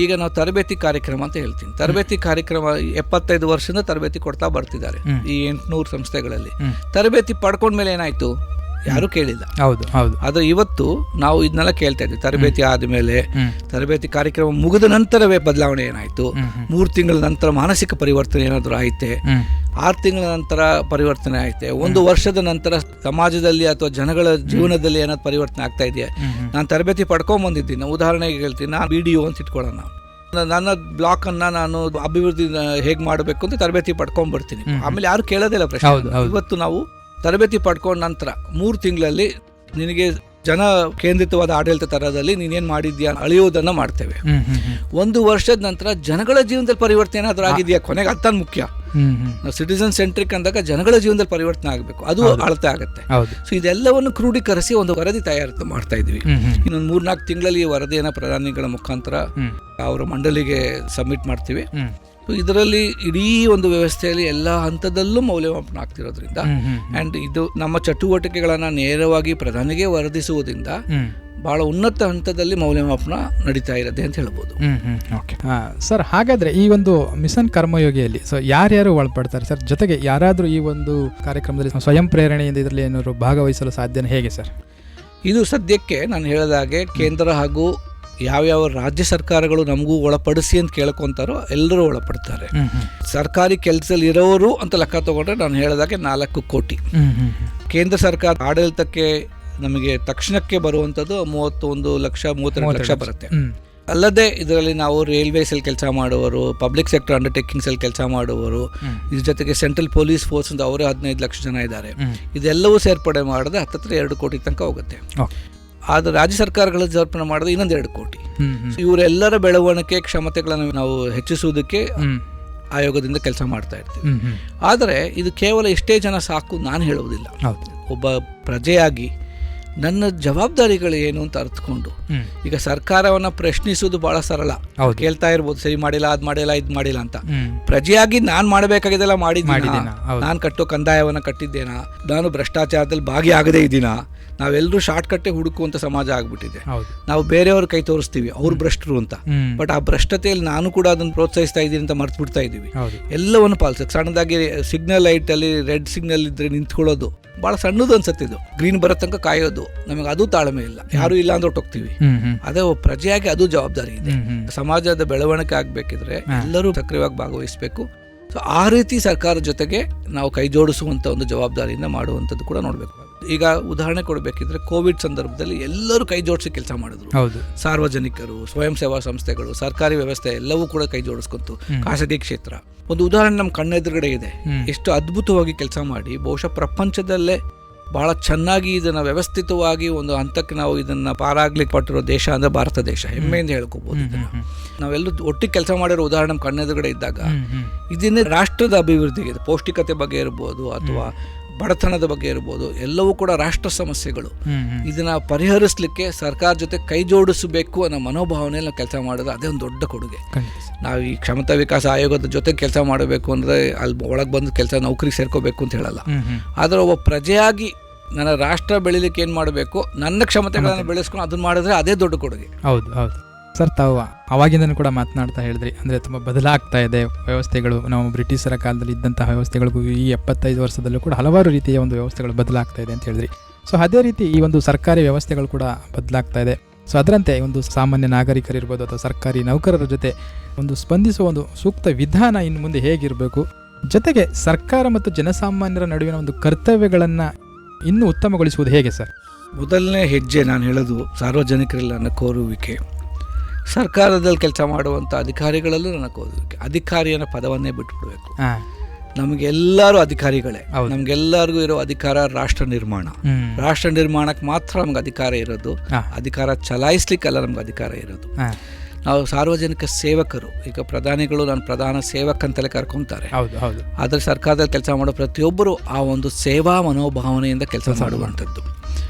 ಈಗ ನಾವು ತರಬೇತಿ ಕಾರ್ಯಕ್ರಮ ಅಂತ ಹೇಳ್ತೀನಿ. ತರಬೇತಿ ಕಾರ್ಯಕ್ರಮ 75 ವರ್ಷದಿಂದ ತರಬೇತಿ ಕೊಡ್ತಾ ಬರ್ತಿದ್ದಾರೆ ಈ 800 ಸಂಸ್ಥೆಗಳಲ್ಲಿ. ತರಬೇತಿ ಪಡ್ಕೊಂಡ್ಮೇಲೆ ಏನಾಯ್ತು? ಯಾರು ಕೇಳಿಲ್ಲ. ಹೌದು ಹೌದು. ಆದರೆ ಇವತ್ತು ನಾವು ಇದನ್ನೆಲ್ಲ ಕೇಳ್ತಾ ಇದ್ವಿ. ತರಬೇತಿ ಆದಮೇಲೆ, ತರಬೇತಿ ಕಾರ್ಯಕ್ರಮ ಮುಗಿದ ನಂತರವೇ ಬದಲಾವಣೆ ಏನಾಯ್ತು, 3 ತಿಂಗಳ ನಂತರ ಮಾನಸಿಕ ಪರಿವರ್ತನೆ ಏನಾದರೂ ಆಯ್ತೆ, 6 ತಿಂಗಳ ನಂತರ ಪರಿವರ್ತನೆ ಆಯ್ತೆ, 1 ವರ್ಷದ ನಂತರ ಸಮಾಜದಲ್ಲಿ ಅಥವಾ ಜನಗಳ ಜೀವನದಲ್ಲಿ ಏನಾದ್ರು ಪರಿವರ್ತನೆ ಆಗ್ತಾ ಇದೆಯಾ? ನಾನು ತರಬೇತಿ ಪಡ್ಕೊಂಬಂದಿದ್ದೀನಿ. ಉದಾಹರಣೆಗೆ ಹೇಳ್ತೀನಿ, ನಾನು BDO ಅಂತ ಇಟ್ಕೊಳ್ಳೋಣ. ನನ್ನ ಬ್ಲಾಕ್ ಅನ್ನ ನಾನು ಅಭಿವೃದ್ಧಿ ಹೇಗೆ ಮಾಡಬೇಕು ಅಂತ ತರಬೇತಿ ಪಡ್ಕೊಂಡ್ಬರ್ತೀನಿ. ಆಮೇಲೆ ಯಾರು ಕೇಳೋದಿಲ್ಲ ಪ್ರಶ್ನೆ. ಇವತ್ತು ನಾವು ತರಬೇತಿ ಪಡ್ಕೊಂಡ ನಂತರ 3 ತಿಂಗಳಲ್ಲಿ ನಿನಗೆ ಜನ ಕೇಂದ್ರಿತವಾದ ಆಡಳಿತ ತರದಲ್ಲಿ ನೀನೇನು ಮಾಡಿದ್ಯಾ ಅಳೆಯೋದನ್ನು ಮಾಡ್ತೇವೆ. 1 ವರ್ಷದ ನಂತರ ಜನಗಳ ಜೀವನದಲ್ಲಿ ಪರಿವರ್ತನೆ ಏನಾದರೂ ಆಗಿದೆಯಾ? ಕೊನೆಗೆ ಅದು ಮುಖ್ಯ. ನಾವು ಸಿಟಿಸನ್ ಸೆಂಟ್ರಿಕ್ ಅಂದಾಗ ಜನಗಳ ಜೀವನದಲ್ಲಿ ಪರಿವರ್ತನೆ ಆಗಬೇಕು, ಅದು ಅಳತೆ ಆಗುತ್ತೆ. ಸೊ ಇದೆಲ್ಲವನ್ನು ಕ್ರೋಢೀಕರಿಸಿ ಒಂದು ವರದಿ ತಯಾರು ಮಾಡ್ತಾ ಇದ್ವಿ. ಇನ್ನೊಂದು 3-4 ತಿಂಗಳಲ್ಲಿ ಈ ವರದಿಯನ್ನು ಪ್ರಧಾನಿಗಳ ಮುಖಾಂತರ ಅವರ ಮಂಡಳಿಗೆ ಸಬ್ಮಿಟ್ ಮಾಡ್ತೀವಿ. ಇದರಲ್ಲಿ ಇಡೀ ಒಂದು ವ್ಯವಸ್ಥೆಯಲ್ಲಿ ಎಲ್ಲ ಹಂತದಲ್ಲೂ ಮೌಲ್ಯಮಾಪನ ಆಗ್ತಿರೋದ್ರಿಂದ ಅಂಡ್ ಇದು ನಮ್ಮ ಚಟುವಟಿಕೆಗಳನ್ನ ನೇರವಾಗಿ ಪ್ರಧಾನಿಗೆ ವರದಿಸುವುದರಿಂದ ಬಹಳ ಉನ್ನತ ಹಂತದಲ್ಲಿ ಮೌಲ್ಯಮಾಪನ ನಡೀತಾ ಇರುತ್ತೆ ಅಂತ ಹೇಳ್ಬೋದು. ಸರ್, ಹಾಗಾದ್ರೆ ಈ ಒಂದು ಮಿಷನ್ ಕರ್ಮಯೋಗಿಯಲ್ಲಿ ಸೊ ಯಾರ್ಯಾರು ಒಳಪಡ್ತಾರೆ ಸರ್? ಜೊತೆಗೆ ಯಾರಾದರೂ ಈ ಒಂದು ಕಾರ್ಯಕ್ರಮದಲ್ಲಿ ಸ್ವಯಂ ಪ್ರೇರಣೆಯಿಂದ ಇದರಲ್ಲಿ ಏನಾದ್ರು ಭಾಗವಹಿಸಲು ಸಾಧ್ಯನೇ ಹೇಗೆ ಸರ್? ಇದು ಸದ್ಯಕ್ಕೆ ನಾನು ಹೇಳಿದಾಗೆ ಕೇಂದ್ರ ಹಾಗೂ ಯಾವ್ಯಾವ ರಾಜ್ಯ ಸರ್ಕಾರಗಳು ನಮಗೂ ಒಳಪಡಿಸಿ ಅಂತ ಕೇಳ್ಕೊಂತಾರೋ ಎಲ್ಲರೂ ಒಳಪಡ್ತಾರೆ. ಸರ್ಕಾರಿ ಕೆಲಸದಲ್ಲಿ ಇರೋರು ಅಂತ ಲೆಕ್ಕ ತಗೊಂಡ್ರೆ ನಾನು ಹೇಳಿದಾಗೆ 4 ಕೋಟಿ. ಕೇಂದ್ರ ಸರ್ಕಾರ ಆಡಳಿತಕ್ಕೆ ನಮಗೆ ತಕ್ಷಣಕ್ಕೆ ಬರುವಂಥದ್ದು 31 ಲಕ್ಷ 32 ಲಕ್ಷ ಬರುತ್ತೆ. ಅಲ್ಲದೆ ಇದರಲ್ಲಿ ನಾವು ರೈಲ್ವೇಸಲ್ಲಿ ಕೆಲಸ ಮಾಡುವವರು, ಪಬ್ಲಿಕ್ ಸೆಕ್ಟರ್ ಅಂಡರ್ಟೇಕಿಂಗ್ಸಲ್ಲಿ ಕೆಲಸ ಮಾಡುವವರು, ಇದ್ರ ಜೊತೆಗೆ ಸೆಂಟ್ರಲ್ ಪೊಲೀಸ್ ಫೋರ್ಸ್ ಅಂತ ಅವರೇ 15 ಲಕ್ಷ ಜನ ಇದ್ದಾರೆ. ಇದೆಲ್ಲವೂ ಸೇರ್ಪಡೆ ಮಾಡಿದ್ರೆ ಹತ್ತತ್ರ 2 ಕೋಟಿ ತನಕ ಹೋಗುತ್ತೆ. ಆದರೆ ರಾಜ್ಯ ಸರ್ಕಾರಗಳ ಜರ್ಪಣೆ ಮಾಡಿದ್ರೆ ಇನ್ನೊಂದು 2 ಕೋಟಿ. ಇವರೆಲ್ಲರ ಬೆಳವಣಿಗೆ ಕ್ಷಮತೆಗಳನ್ನು ನಾವು ಹೆಚ್ಚಿಸುವುದಕ್ಕೆ ಆಯೋಗದಿಂದ ಕೆಲಸ ಮಾಡ್ತಾ ಇರ್ತೀವಿ. ಆದರೆ ಇದು ಕೇವಲ ಇಷ್ಟೇ ಜನ ಸಾಕು ನಾನು ಹೇಳುವುದಿಲ್ಲ. ಒಬ್ಬ ಪ್ರಜೆಯಾಗಿ ನನ್ನ ಜವಾಬ್ದಾರಿಗಳು ಏನು ಅಂತ ಅರ್ಥಕೊಂಡು ಈಗ ಸರ್ಕಾರವನ್ನ ಪ್ರಶ್ನಿಸುವುದು ಬಹಳ ಸರಳ. ಕೇಳ್ತಾ ಇರ್ಬೋದು, ಸರಿ ಮಾಡಿಲ್ಲ, ಅದ್ ಮಾಡಿಲ್ಲ, ಇದ್ ಮಾಡಿಲ್ಲ ಅಂತ. ಪ್ರಜೆಯಾಗಿ ನಾನ್ ಮಾಡಬೇಕಾಗಿದ್ದೆಲ್ಲ ಮಾಡಿದ್ದೀನ, ನಾನು ಕಟ್ಟೋ ಕಂದಾಯವನ್ನ ಕಟ್ಟಿದ್ದೇನಾ, ನಾನು ಭ್ರಷ್ಟಾಚಾರದಲ್ಲಿ ಭಾಗಿಯಾಗದೇ ಇದ್ದೀನಾ? ನಾವೆಲ್ಲರೂ ಶಾರ್ಟ್ ಕಟ್ಟೆ ಹುಡುಕುವಂತ ಸಮಾಜ ಆಗ್ಬಿಟ್ಟಿದೆ. ನಾವು ಬೇರೆಯವ್ರ ಕೈ ತೋರಿಸ್ತೀವಿ ಅವ್ರು ಭ್ರಷ್ಟರು ಅಂತ, ಬಟ್ ಆ ಭ್ರಷ್ಟತೆಯಲ್ಲಿ ನಾನು ಕೂಡ ಅದನ್ನು ಪ್ರೋತ್ಸಾಹಿಸ್ತಾ ಇದ್ದೀನಿ ಅಂತ ಮರ್ತು ಬಿಡ್ತಾ ಇದ್ದೀವಿ. ಎಲ್ಲವನ್ನು ಪಾಲಿಸಕ್ಕೆ ಸಣ್ಣದಾಗಿ ಸಿಗ್ನಲ್ ಲೈಟ್ ಅಲ್ಲಿ ರೆಡ್ ಸಿಗ್ನಲ್ ಇದ್ರೆ ನಿಂತ್ಕೊಳ್ಳೋದು ಬಹಳ ಸಣ್ಣದು ಅನ್ಸುತ್ತೆ. ಇದು ಗ್ರೀನ್ ಬರೋ ತನಕ ಕಾಯೋದು, ನಮಗೆ ಅದು ತಾಳ್ಮೆ ಇಲ್ಲ, ಯಾರು ಇಲ್ಲ ಅಂದ್ರೆ ಹೋಗ್ತೀವಿ. ಅದೇ ಪ್ರಜೆಯಾಗಿ ಅದು ಜವಾಬ್ದಾರಿ ಇದೆ. ಸಮಾಜದ ಬೆಳವಣಿಗೆ ಆಗ್ಬೇಕಿದ್ರೆ ಎಲ್ಲರೂ ಸಕ್ರಿಯವಾಗಿ ಭಾಗವಹಿಸಬೇಕು. ಸೊ ಆ ರೀತಿ ಸರ್ಕಾರದ ಜೊತೆಗೆ ನಾವು ಕೈ ಜೋಡಿಸುವಂತ ಒಂದು ಜವಾಬ್ದಾರಿಯಿಂದ ಮಾಡುವಂಥದ್ದು ಕೂಡ ನೋಡ್ಬೇಕು. ಈಗ ಉದಾಹರಣೆ ಕೊಡಬೇಕಿದ್ರೆ ಕೋವಿಡ್ ಸಂದರ್ಭದಲ್ಲಿ ಎಲ್ಲರೂ ಕೈ ಜೋಡಿಸಿ ಕೆಲಸ ಮಾಡಿದ್ರು. ಸಾರ್ವಜನಿಕರು, ಸ್ವಯಂ ಸೇವಾ ಸಂಸ್ಥೆಗಳು, ಸರ್ಕಾರಿ ವ್ಯವಸ್ಥೆ ಎಲ್ಲವೂ ಕೂಡ ಕೈ ಜೋಡಿಸ್ಕೊಂತು. ಖಾಸಗಿ ಕ್ಷೇತ್ರ ಒಂದು ಉದಾಹರಣೆ ನಮ್ಮ ಕಣ್ಣೆದುರುಗಡೆ ಇದೆ. ಎಷ್ಟು ಅದ್ಭುತವಾಗಿ ಕೆಲಸ ಮಾಡಿ ಬಹುಶಃ ಪ್ರಪಂಚದಲ್ಲೇ ಬಹಳ ಚೆನ್ನಾಗಿ ಇದನ್ನ ವ್ಯವಸ್ಥಿತವಾಗಿ ಒಂದು ಹಂತಕ್ಕೆ ನಾವು ಇದನ್ನ ಪಾರಾಗ್ಲಿಕ್ಕೆ ಪಟ್ಟಿರೋ ದೇಶ ಅಂದ್ರೆ ಭಾರತ ದೇಶ. ಹೆಮ್ಮೆಯಿಂದ ಹೇಳ್ಕೋಬಹುದು. ನಾವೆಲ್ಲರೂ ಒಟ್ಟಿಗೆ ಕೆಲಸ ಮಾಡಿರೋ ಉದಾಹರಣೆ ನಮ್ಮ ಕಣ್ಣೆದುರುಗಡೆ ಇದ್ದಾಗ ಇದನ್ನೇ ರಾಷ್ಟ್ರದ ಅಭಿವೃದ್ಧಿಗೆ, ಪೌಷ್ಟಿಕತೆ ಬಗ್ಗೆ ಇರ್ಬೋದು ಅಥವಾ ಬಡತನದ ಬಗ್ಗೆ ಇರ್ಬೋದು, ಎಲ್ಲವೂ ಕೂಡ ರಾಷ್ಟ್ರ ಸಮಸ್ಯೆಗಳು. ಇದನ್ನ ಪರಿಹರಿಸಲಿಕ್ಕೆ ಸರ್ಕಾರ ಜೊತೆ ಕೈ ಜೋಡಿಸಬೇಕು ಅನ್ನೋ ಮನೋಭಾವನೆಯಲ್ಲಿ ನಾವು ಕೆಲಸ ಮಾಡಿದ್ರೆ ಅದೇ ಒಂದು ದೊಡ್ಡ ಕೊಡುಗೆ. ನಾವು ಈ ಕ್ಷಮತಾ ವಿಕಾಸ ಆಯೋಗದ ಜೊತೆ ಕೆಲಸ ಮಾಡಬೇಕು ಅಂದ್ರೆ ಅಲ್ಲಿ ಒಳಗೆ ಬಂದು ಕೆಲಸ ನೌಕರಿ ಸೇರ್ಕೋಬೇಕು ಅಂತ ಹೇಳಲ್ಲ. ಆದ್ರೆ ಒಬ್ಬ ಪ್ರಜೆಯಾಗಿ ನನ್ನ ರಾಷ್ಟ್ರ ಬೆಳಿಲಿಕ್ಕೆ ಏನ್ ಮಾಡಬೇಕು, ನನ್ನ ಕ್ಷಮತೆಗಳನ್ನು ಬೆಳೆಸ್ಕೊಂಡು ಅದನ್ನ ಮಾಡಿದ್ರೆ ಅದೇ ದೊಡ್ಡ ಕೊಡುಗೆ. ಹೌದು ಹೌದು ಸರ್, ತಾವು ಅವಾಗಿಂದನೂ ಕೂಡ ಮಾತನಾಡ್ತಾ ಹೇಳಿದ್ರಿ, ಅಂದರೆ ತುಂಬ ಬದಲಾಗ್ತಾ ಇದೆ ವ್ಯವಸ್ಥೆಗಳು. ನಾವು ಬ್ರಿಟಿಷರ ಕಾಲದಲ್ಲಿ ಇದ್ದಂತಹ ವ್ಯವಸ್ಥೆಗಳಿಗೂ ಈ 75 ವರ್ಷದಲ್ಲೂ ಕೂಡ ಹಲವಾರು ರೀತಿಯ ಒಂದು ವ್ಯವಸ್ಥೆಗಳು ಬದಲಾಗ್ತಾ ಇದೆ ಅಂತ ಹೇಳಿದ್ರಿ. ಸೊ ಅದೇ ರೀತಿ ಈ ಒಂದು ಸರ್ಕಾರಿ ವ್ಯವಸ್ಥೆಗಳು ಕೂಡ ಬದಲಾಗ್ತಾ ಇದೆ. ಸೊ ಅದರಂತೆ ಒಂದು ಸಾಮಾನ್ಯ ನಾಗರಿಕರಿರ್ಬೋದು ಅಥವಾ ಸರ್ಕಾರಿ ನೌಕರರ ಜೊತೆ ಒಂದು ಸ್ಪಂದಿಸುವ ಒಂದು ಸೂಕ್ತ ವಿಧಾನ ಇನ್ನು ಮುಂದೆ ಹೇಗಿರಬೇಕು, ಜೊತೆಗೆ ಸರ್ಕಾರ ಮತ್ತು ಜನಸಾಮಾನ್ಯರ ನಡುವಿನ ಒಂದು ಕರ್ತವ್ಯಗಳನ್ನು ಇನ್ನೂ ಉತ್ತಮಗೊಳಿಸುವುದು ಹೇಗೆ ಸರ್? ಮೊದಲನೇ ಹೆಜ್ಜೆ ನಾನು ಹೇಳೋದು ಸಾರ್ವಜನಿಕರಲ್ಲಿ ನನ್ನ ಕೋರುವಿಕೆ. ಸರ್ಕಾರದಲ್ಲಿ ಕೆಲಸ ಮಾಡುವಂಥ ಅಧಿಕಾರಿಗಳಲ್ಲೂ ನನ್ನ ಕೋರುವಿಕೆ. ಅಧಿಕಾರಿ ಅನ್ನೋ ಪದವನ್ನೇ ಬಿಟ್ಬಿಡ್ಬೇಕು. ನಮಗೆಲ್ಲರೂ ಅಧಿಕಾರಿಗಳೇ. ಹೌದು. ನಮ್ಗೆಲ್ಲರಿಗೂ ಇರೋ ಅಧಿಕಾರ ರಾಷ್ಟ್ರ ನಿರ್ಮಾಣ. ಹ್ಮ್. ರಾಷ್ಟ್ರ ನಿರ್ಮಾಣಕ್ಕೆ ಮಾತ್ರ ನಮ್ಗೆ ಅಧಿಕಾರ ಇರೋದು. ಹಾ. ಅಧಿಕಾರ ಚಲಾಯಿಸ್ಲಿಕ್ಕೆಲ್ಲ ನಮ್ಗೆ ಅಧಿಕಾರ ಇರೋದು. ಹಾ. ನಾವು ಸಾರ್ವಜನಿಕ ಸೇವಕರು. ಈಗ ಪ್ರಧಾನಿಗಳು ನಾನು ಪ್ರಧಾನ ಸೇವಕ ಅಂತಲೇ ಕರ್ಕೊಂತಾರೆ. ಹೌದು ಹೌದು. ಆದರೆ ಸರ್ಕಾರದಲ್ಲಿ ಕೆಲಸ ಮಾಡೋ ಪ್ರತಿಯೊಬ್ಬರು ಆ ಒಂದು ಸೇವಾ ಮನೋಭಾವನೆಯಿಂದ ಕೆಲಸ ಮಾಡುವಂಥದ್ದು.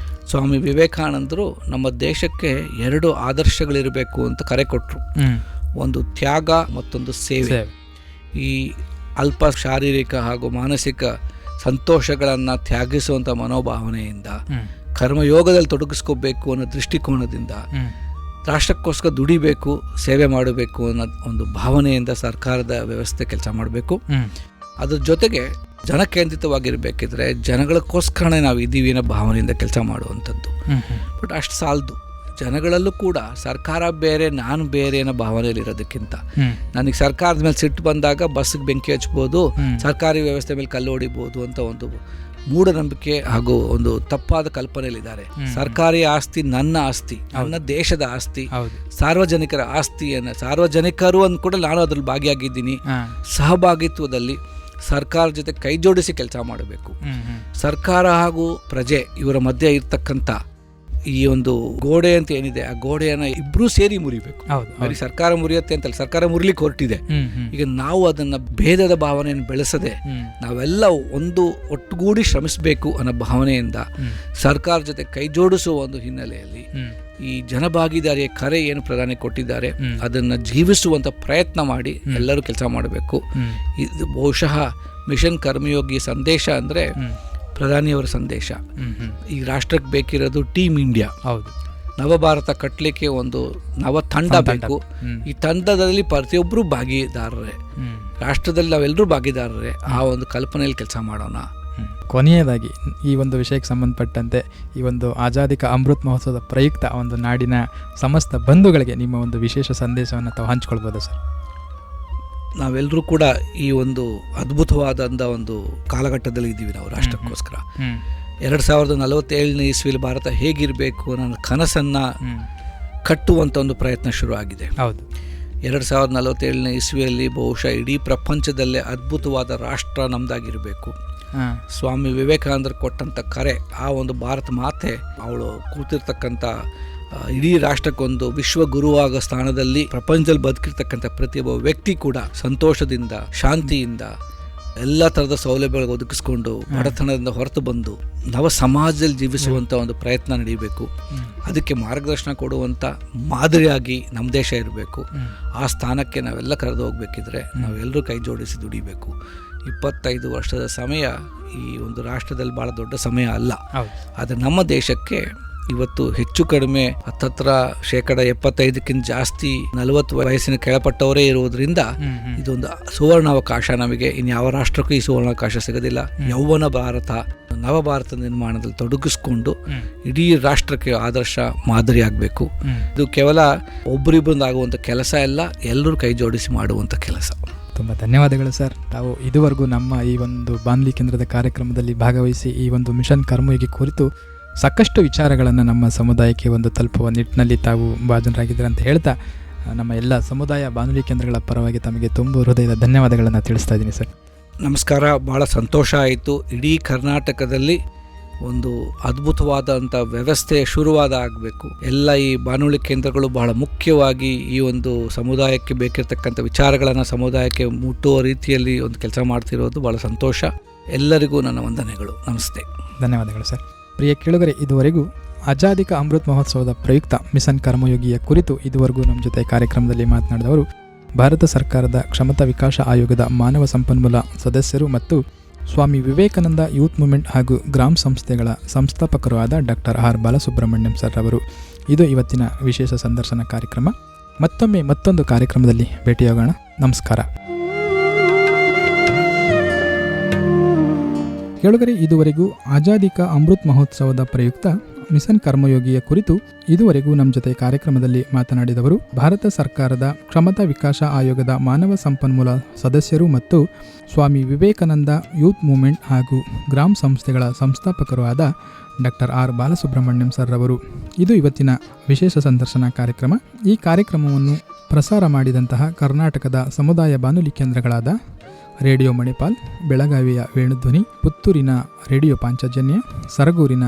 ಸ್ವಾಮಿ ವಿವೇಕಾನಂದರು ನಮ್ಮ ದೇಶಕ್ಕೆ 2 ಆದರ್ಶಗಳಿರಬೇಕು ಅಂತ ಕರೆ ಕೊಟ್ಟರು. ಹ್ಮ್. ಒಂದು ತ್ಯಾಗ, ಮತ್ತೊಂದು ಸೇವೆ. ಸೇವೆ. ಈ ಅಲ್ಪ ಶಾರೀರಿಕ ಹಾಗೂ ಮಾನಸಿಕ ಸಂತೋಷಗಳನ್ನು ತ್ಯಾಗಿಸುವಂಥ ಮನೋಭಾವನೆಯಿಂದ ಹ್ಮ್. ಕರ್ಮಯೋಗದಲ್ಲಿ ತೊಡಗಿಸ್ಕೋಬೇಕು ಅನ್ನೋ ದೃಷ್ಟಿಕೋನದಿಂದ ಹ್ಮ್. ರಾಷ್ಟ್ರಕ್ಕೋಸ್ಕರ ದುಡಿಬೇಕು, ಸೇವೆ ಮಾಡಬೇಕು ಅನ್ನೋ ಒಂದು ಭಾವನೆಯಿಂದ ಸರ್ಕಾರದ ವ್ಯವಸ್ಥೆ ಕೆಲಸ ಮಾಡಬೇಕು. ಹ್ಮ್. ಅದ್ರ ಜೊತೆಗೆ ಜನಕೇಂದ್ರಿತವಾಗಿರಬೇಕಿದ್ರೆ ಜನಗಳಿಗೋಸ್ಕರನೇ ನಾವು ಇದ್ದೀವಿ ಅನ್ನೋ ಭಾವನೆಯಿಂದ ಕೆಲಸ ಮಾಡುವಂಥದ್ದು. ಹ್ಮ್. ಹ್ಮ್. ಬಟ್ ಅಷ್ಟು ಸಾಲದು. ಜನಗಳಲ್ಲೂ ಕೂಡ ಸರ್ಕಾರ ಬೇರೆ, ನಾನು ಬೇರೆ ಅನ್ನೋ ಭಾವನೆಯಲ್ಲಿ ಇರೋದಕ್ಕಿಂತ ಹ್ಮ್. ನನಗೆ ಸರ್ಕಾರದ ಮೇಲೆ ಸಿಟ್ಟು ಬಂದಾಗ ಬಸ್ಸಿಗೆ ಬೆಂಕಿ ಹಚ್ಬೋದು, ಹ್ಮ್. ಸರ್ಕಾರಿ ವ್ಯವಸ್ಥೆ ಮೇಲೆ ಕಲ್ಲು ಹೊಡಿಬೋದು ಅಂತ ಒಂದು ಮೂಢನಂಬಿಕೆ ಹಾಗೂ ಒಂದು ತಪ್ಪಾದ ಕಲ್ಪನೆಯಲ್ಲಿದ್ದಾರೆ. ಸರ್ಕಾರಿ ಆಸ್ತಿ ನನ್ನ ಆಸ್ತಿ, ನನ್ನ ದೇಶದ ಆಸ್ತಿ, ಹೌದು. ಸಾರ್ವಜನಿಕರ ಆಸ್ತಿಯನ್ನು ಸಾರ್ವಜನಿಕರು ಅಂದ ಕೂಡ ನಾನು ಅದ್ರಲ್ಲಿ ಭಾಗಿಯಾಗಿದ್ದೀನಿ. ಹಾ. ಸಹಭಾಗಿತ್ವದಲ್ಲಿ ಸರ್ಕಾರ ಜೊತೆ ಕೈ ಜೋಡಿಸಿ ಕೆಲಸ ಮಾಡಬೇಕು. ಹ್ಮ್. ಹ್ಮ್. ಸರ್ಕಾರ ಹಾಗೂ ಪ್ರಜೆ ಇವರ ಮಧ್ಯೆ ಇರ್ತಕ್ಕಂಥ ಈ ಒಂದು ಗೋಡೆ ಅಂತ ಏನಿದೆ, ಆ ಗೋಡೆಯನ್ನು ಇಬ್ಬರೂ ಸೇರಿ ಮುರಿಬೇಕು. ಹೌದು. ಬರೀ ಸರ್ಕಾರ ಮುರಿಯುತ್ತೆ ಅಂತಲ್ಲ, ಸರ್ಕಾರ ಮುರಿಲಿಕ್ಕೆ ಹೊರಟಿದೆ. ಹ್ಮ್. ಹ್ಮ್. ಈಗ ನಾವು ಅದನ್ನು ಭೇದದ ಭಾವನೆಯನ್ನು ಬೆಳೆಸದೆ ಹ್ಮ್. ನಾವೆಲ್ಲ ಒಂದು ಒಟ್ಟುಗೂಡಿ ಶ್ರಮಿಸಬೇಕು ಅನ್ನೋ ಭಾವನೆಯಿಂದ ಹ್ಮ್. ಸರ್ಕಾರ ಜೊತೆ ಕೈ ಜೋಡಿಸುವ ಒಂದು ಹಿನ್ನೆಲೆಯಲ್ಲಿ ಹ್ಮ್. ಈ ಜನಭಾಗಿದಾರಿಯ ಕರೆ ಏನು ಪ್ರಧಾನಿ ಕೊಟ್ಟಿದ್ದಾರೆ ಹ್ಮ್. ಅದನ್ನು ಜೀವಿಸುವಂಥ ಪ್ರಯತ್ನ ಮಾಡಿ ಎಲ್ಲರೂ ಕೆಲಸ ಮಾಡಬೇಕು. ಹ್ಮ್. ಇದು ಬಹುಶಃ ಮಿಷನ್ ಕರ್ಮಯೋಗಿ ಸಂದೇಶ ಅಂದರೆ ಹ್ಮ್. ಪ್ರಧಾನಿಯವರ ಸಂದೇಶ. ಹ್ಮ್. ಹ್ಮ್. ಈ ರಾಷ್ಟ್ರಕ್ಕೆ ಬೇಕಿರೋದು ಟೀಮ್ ಇಂಡಿಯಾ. ಹೌದು. ನವಭಾರತ ಕಟ್ಟಲಿಕ್ಕೆ ಒಂದು ನವ ತಂಡ ಬೇಕು. ಹ್ಮ್. ಈ ತಂಡದಲ್ಲಿ ಪ್ರತಿಯೊಬ್ಬರು ಭಾಗಿದಾರರೇ, ಹ್ಮ್. ರಾಷ್ಟ್ರದಲ್ಲಿ ನಾವೆಲ್ಲರೂ ಭಾಗಿದಾರರೇ. ಆ ಒಂದು ಕಲ್ಪನೆಯಲ್ಲಿ ಕೆಲಸ ಮಾಡೋಣ. ಕೊನೆಯದಾಗಿ ಈ ಒಂದು ವಿಷಯಕ್ಕೆ ಸಂಬಂಧಪಟ್ಟಂತೆ ಈ ಒಂದು ಆಜಾದಿ ಕಾ ಅಮೃತ್ ಮಹೋತ್ಸವದ ಪ್ರಯುಕ್ತ ಒಂದು ನಾಡಿನ ಸಮಸ್ತ ಬಂಧುಗಳಿಗೆ ನಿಮ್ಮ ಒಂದು ವಿಶೇಷ ಸಂದೇಶವನ್ನು ತಾವು ಹಂಚ್ಕೊಳ್ಬೋದು ಸರ್? ನಾವೆಲ್ಲರೂ ಕೂಡ ಈ ಒಂದು ಅದ್ಭುತವಾದಂಥ ಒಂದು ಕಾಲಘಟ್ಟದಲ್ಲಿ ಇದ್ದೀವಿ ನಾವು ರಾಷ್ಟ್ರಕ್ಕೋಸ್ಕರ. 2047ನೇ ಇಸ್ವಿಲಿ ಭಾರತ ಹೇಗಿರಬೇಕು ಅನ್ನೋ ಕನಸನ್ನು ಕಟ್ಟುವಂಥ ಒಂದು ಪ್ರಯತ್ನ ಶುರು ಆಗಿದೆ. ಹೌದು. 2047ನೇ ಇಸ್ವಿಯಲ್ಲಿ ಬಹುಶಃ ಇಡೀ ಪ್ರಪಂಚದಲ್ಲೇ ಅದ್ಭುತವಾದ ರಾಷ್ಟ್ರ ನಮ್ದಾಗಿರಬೇಕು. ಸ್ವಾಮಿ ವಿವೇಕಾನಂದರು ಕೊಟ್ಟಂಥ ಕರೆ, ಆ ಒಂದು ಭಾರತ ಮಾತೆ ಅವಳು ಕೂತಿರ್ತಕ್ಕಂಥ ಇಡೀ ರಾಷ್ಟ್ರಕ್ಕೊಂದು ವಿಶ್ವ ಗುರುವಾಗೋ ಸ್ಥಾನದಲ್ಲಿ ಪ್ರಪಂಚದಲ್ಲಿ ಬದುಕಿರ್ತಕ್ಕಂಥ ಪ್ರತಿಯೊಬ್ಬ ವ್ಯಕ್ತಿ ಕೂಡ ಸಂತೋಷದಿಂದ, ಶಾಂತಿಯಿಂದ, ಎಲ್ಲ ಥರದ ಸೌಲಭ್ಯಗಳು ಒದಗಿಸ್ಕೊಂಡು ಬಡತನದಿಂದ ಹೊರತು ಬಂದು ನವ ಸಮಾಜದಲ್ಲಿ ಜೀವಿಸುವಂಥ ಒಂದು ಪ್ರಯತ್ನ ನಡೀಬೇಕು. ಅದಕ್ಕೆ ಮಾರ್ಗದರ್ಶನ ಕೊಡುವಂಥ ಮಾದರಿಯಾಗಿ ನಮ್ಮ ದೇಶ ಇರಬೇಕು. ಆ ಸ್ಥಾನಕ್ಕೆ ನಾವೆಲ್ಲ ಕರೆದು ಹೋಗ್ಬೇಕಿದ್ರೆ ನಾವೆಲ್ಲರೂ ಕೈ ಜೋಡಿಸಿ ದುಡಿಬೇಕು. 25 ವರ್ಷದ ಸಮಯ ಈ ಒಂದು ರಾಷ್ಟ್ರದಲ್ಲಿ ಭಾಳ ದೊಡ್ಡ ಸಮಯ ಅಲ್ಲ. ಆದರೆ ನಮ್ಮ ದೇಶಕ್ಕೆ ಇವತ್ತು ಹೆಚ್ಚು ಕಡಿಮೆ ಹತ್ತತ್ರ 75% ಜಾಸ್ತಿ 40 ವಯಸ್ಸಿನ ಕೆಳಪಟ್ಟವರೇ ಇರುವುದರಿಂದ ಇದೊಂದು ಸುವರ್ಣಾವಕಾಶ. ನಮಗೆ ಇನ್ಯಾವ ರಾಷ್ಟ್ರಕ್ಕೂ ಈ ಸುವರ್ಣಾವಕಾಶ ಸಿಗೋದಿಲ್ಲ. ಯೌವನ ಭಾರತ, ನವ ಭಾರತ ನಿರ್ಮಾಣದಲ್ಲಿ ತೊಡಗಿಸ್ಕೊಂಡು ಇಡೀ ರಾಷ್ಟ್ರಕ್ಕೆ ಆದರ್ಶ ಮಾದರಿ ಆಗಬೇಕು. ಇದು ಕೇವಲ ಒಬ್ಬರಿಬ್ಬಂದಾಗುವಂಥ ಕೆಲಸ ಎಲ್ಲ, ಎಲ್ಲರೂ ಕೈ ಜೋಡಿಸಿ ಮಾಡುವಂಥ ಕೆಲಸ. ತುಂಬ ಧನ್ಯವಾದಗಳು ಸರ್. ತಾವು ಇದುವರೆಗೂ ನಮ್ಮ ಈ ಒಂದು ಬಾನುಲಿ ಕೇಂದ್ರದ ಕಾರ್ಯಕ್ರಮದಲ್ಲಿ ಭಾಗವಹಿಸಿ ಈ ಒಂದು ಮಿಷನ್ ಕರ್ಮಯೋಗಿ ಕುರಿತು ಸಾಕಷ್ಟು ವಿಚಾರಗಳನ್ನು ನಮ್ಮ ಸಮುದಾಯಕ್ಕೆ ಒಂದು ತಲುಪುವ ನಿಟ್ಟಿನಲ್ಲಿ ತಾವು ಭಾಜನರಾಗಿದ್ದಾರೆ ಅಂತ ಹೇಳ್ತಾ ನಮ್ಮ ಎಲ್ಲ ಸಮುದಾಯ ಬಾನುಲಿ ಕೇಂದ್ರಗಳ ಪರವಾಗಿ ತಮಗೆ ತುಂಬ ಹೃದಯದ ಧನ್ಯವಾದಗಳನ್ನು ತಿಳಿಸ್ತಾ ಇದ್ದೀನಿ ಸರ್. ನಮಸ್ಕಾರ. ಭಾಳ ಸಂತೋಷ ಆಯಿತು. ಇಡೀ ಕರ್ನಾಟಕದಲ್ಲಿ ಒಂದು ಅದ್ಭುತವಾದಂಥ ವ್ಯವಸ್ಥೆ ಶುರುವಾದ ಆಗಬೇಕು. ಎಲ್ಲ ಈ ಬಾನುಲಿ ಕೇಂದ್ರಗಳು ಬಹಳ ಮುಖ್ಯವಾಗಿ ಈ ಒಂದು ಸಮುದಾಯಕ್ಕೆ ಬೇಕಿರತಕ್ಕಂಥ ವಿಚಾರಗಳನ್ನು ಸಮುದಾಯಕ್ಕೆ ಮುಟ್ಟುವ ರೀತಿಯಲ್ಲಿ ಒಂದು ಕೆಲಸ ಮಾಡ್ತಿರೋದು ಭಾಳ ಸಂತೋಷ. ಎಲ್ಲರಿಗೂ ನನ್ನ ವಂದನೆಗಳು. ನಮಸ್ತೆ. ಧನ್ಯವಾದಗಳು ಸರ್. ಪ್ರಿಯ ಕೇಳುಗರೆ, ಇದುವರೆಗೂ ಆಜಾದಿ ಕಾ ಅಮೃತ್ ಮಹೋತ್ಸವದ ಪ್ರಯುಕ್ತ ಮಿಷನ್ ಕರ್ಮಯೋಗಿಯ ಕುರಿತು ಇದುವರೆಗೂ ನಮ್ಮ ಜೊತೆ ಕಾರ್ಯಕ್ರಮದಲ್ಲಿ ಮಾತನಾಡಿದವರು ಭಾರತ ಸರ್ಕಾರದ ಕ್ಷಮತಾ ವಿಕಾಸ ಆಯೋಗದ ಮಾನವ ಸಂಪನ್ಮೂಲ ಸದಸ್ಯರು ಮತ್ತು ಸ್ವಾಮಿ ವಿವೇಕಾನಂದ ಯೂತ್ ಮೂವ್ಮೆಂಟ್ ಹಾಗೂ ಗ್ರಾಮ್ ಸಂಸ್ಥೆಗಳ ಸಂಸ್ಥಾಪಕರು ಆದ ಡಾಕ್ಟರ್ ಆರ್ ಬಾಲಸುಬ್ರಹ್ಮಣ್ಯಂ ಸರ್ ಅವರು. ಇದು ಇವತ್ತಿನ ವಿಶೇಷ ಸಂದರ್ಶನ ಕಾರ್ಯಕ್ರಮ. ಮತ್ತೊಮ್ಮೆ ಮತ್ತೊಂದು ಕಾರ್ಯಕ್ರಮದಲ್ಲಿ ಭೇಟಿಯಾಗೋಣ. ನಮಸ್ಕಾರ. ಕೇಳುಗರೆ, ಇದುವರೆಗೂ ಆಜಾದಿ ಕಾ ಅಮೃತ್ ಮಹೋತ್ಸವದ ಪ್ರಯುಕ್ತ ಮಿಷನ್ ಕರ್ಮಯೋಗಿಯ ಕುರಿತು ಇದುವರೆಗೂ ನಮ್ಮ ಜೊತೆ ಕಾರ್ಯಕ್ರಮದಲ್ಲಿ ಮಾತನಾಡಿದವರು ಭಾರತ ಸರ್ಕಾರದ ಕ್ಷಮತಾ ವಿಕಾಸ ಆಯೋಗದ ಮಾನವ ಸಂಪನ್ಮೂಲ ಸದಸ್ಯರು ಮತ್ತು ಸ್ವಾಮಿ ವಿವೇಕಾನಂದ ಯೂತ್ ಮೂವ್ಮೆಂಟ್ ಹಾಗೂ ಗ್ರಾಮ್ ಸಂಸ್ಥೆಗಳ ಸಂಸ್ಥಾಪಕರು ಆದ ಡಾಕ್ಟರ್ ಆರ್ ಬಾಲಸುಬ್ರಹ್ಮಣ್ಯಂ ಸರ್ ಅವರು. ಇದು ಇವತ್ತಿನ ವಿಶೇಷ ಸಂದರ್ಶನ ಕಾರ್ಯಕ್ರಮ. ಈ ಕಾರ್ಯಕ್ರಮವನ್ನು ಪ್ರಸಾರ ಮಾಡಿದಂತಹ ಕರ್ನಾಟಕದ ಸಮುದಾಯ ಬಾನುಲಿ ಕೇಂದ್ರಗಳಾದ ರೇಡಿಯೋ ಮಣಿಪಾಲ್, ಬೆಳಗಾವಿಯ ವೇಣುಧ್ವನಿ, ಪುತ್ತೂರಿನ ರೇಡಿಯೋ ಪಾಂಚಜನ್ಯ, ಸರಗೂರಿನ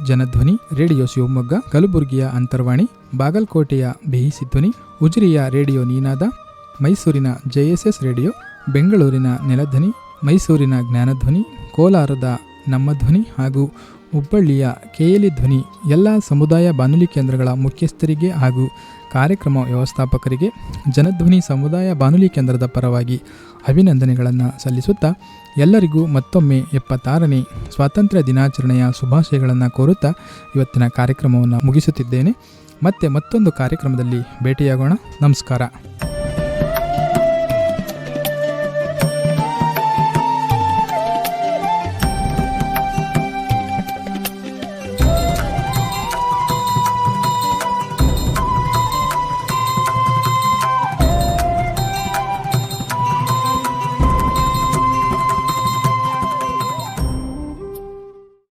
ಜನಧ್ವನಿ, ರೇಡಿಯೋ ಶಿವಮೊಗ್ಗ, ಕಲಬುರಗಿಯ ಅಂತರ್ವಾಣಿ, ಬಾಗಲಕೋಟೆಯ ಬೇಹಿಸಿ ಧ್ವನಿ, ಉಜಿರಿಯ ರೇಡಿಯೋ ನೀನಾದ, ಮೈಸೂರಿನ JSS ರೇಡಿಯೋ, ಬೆಂಗಳೂರಿನ ನೆಲಧ್ವನಿ, ಮೈಸೂರಿನ ಜ್ಞಾನಧ್ವನಿ, ಕೋಲಾರದ ನಮ್ಮ ಧ್ವನಿ ಹಾಗೂ ಹುಬ್ಬಳ್ಳಿಯ KLE ಧ್ವನಿ ಎಲ್ಲ ಸಮುದಾಯ ಬಾನುಲಿ ಕೇಂದ್ರಗಳ ಮುಖ್ಯಸ್ಥರಿಗೆ ಹಾಗೂ ಕಾರ್ಯಕ್ರಮ ವ್ಯವಸ್ಥಾಪಕರಿಗೆ ಜನಧ್ವನಿ ಸಮುದಾಯ ಬಾನುಲಿ ಕೇಂದ್ರದ ಪರವಾಗಿ ಅಭಿನಂದನೆಗಳನ್ನು ಸಲ್ಲಿಸುತ್ತಾ ಎಲ್ಲರಿಗೂ ಮತ್ತೊಮ್ಮೆ 76ನೇ ಸ್ವಾತಂತ್ರ್ಯ ದಿನಾಚರಣೆಯ ಶುಭಾಶಯಗಳನ್ನು ಕೋರುತ್ತಾ ಇವತ್ತಿನ ಕಾರ್ಯಕ್ರಮವನ್ನು ಮುಗಿಸುತ್ತಿದ್ದೇನೆ. ಮತ್ತೆ ಮತ್ತೊಂದು ಕಾರ್ಯಕ್ರಮದಲ್ಲಿ ಭೇಟಿಯಾಗೋಣ. ನಮಸ್ಕಾರ.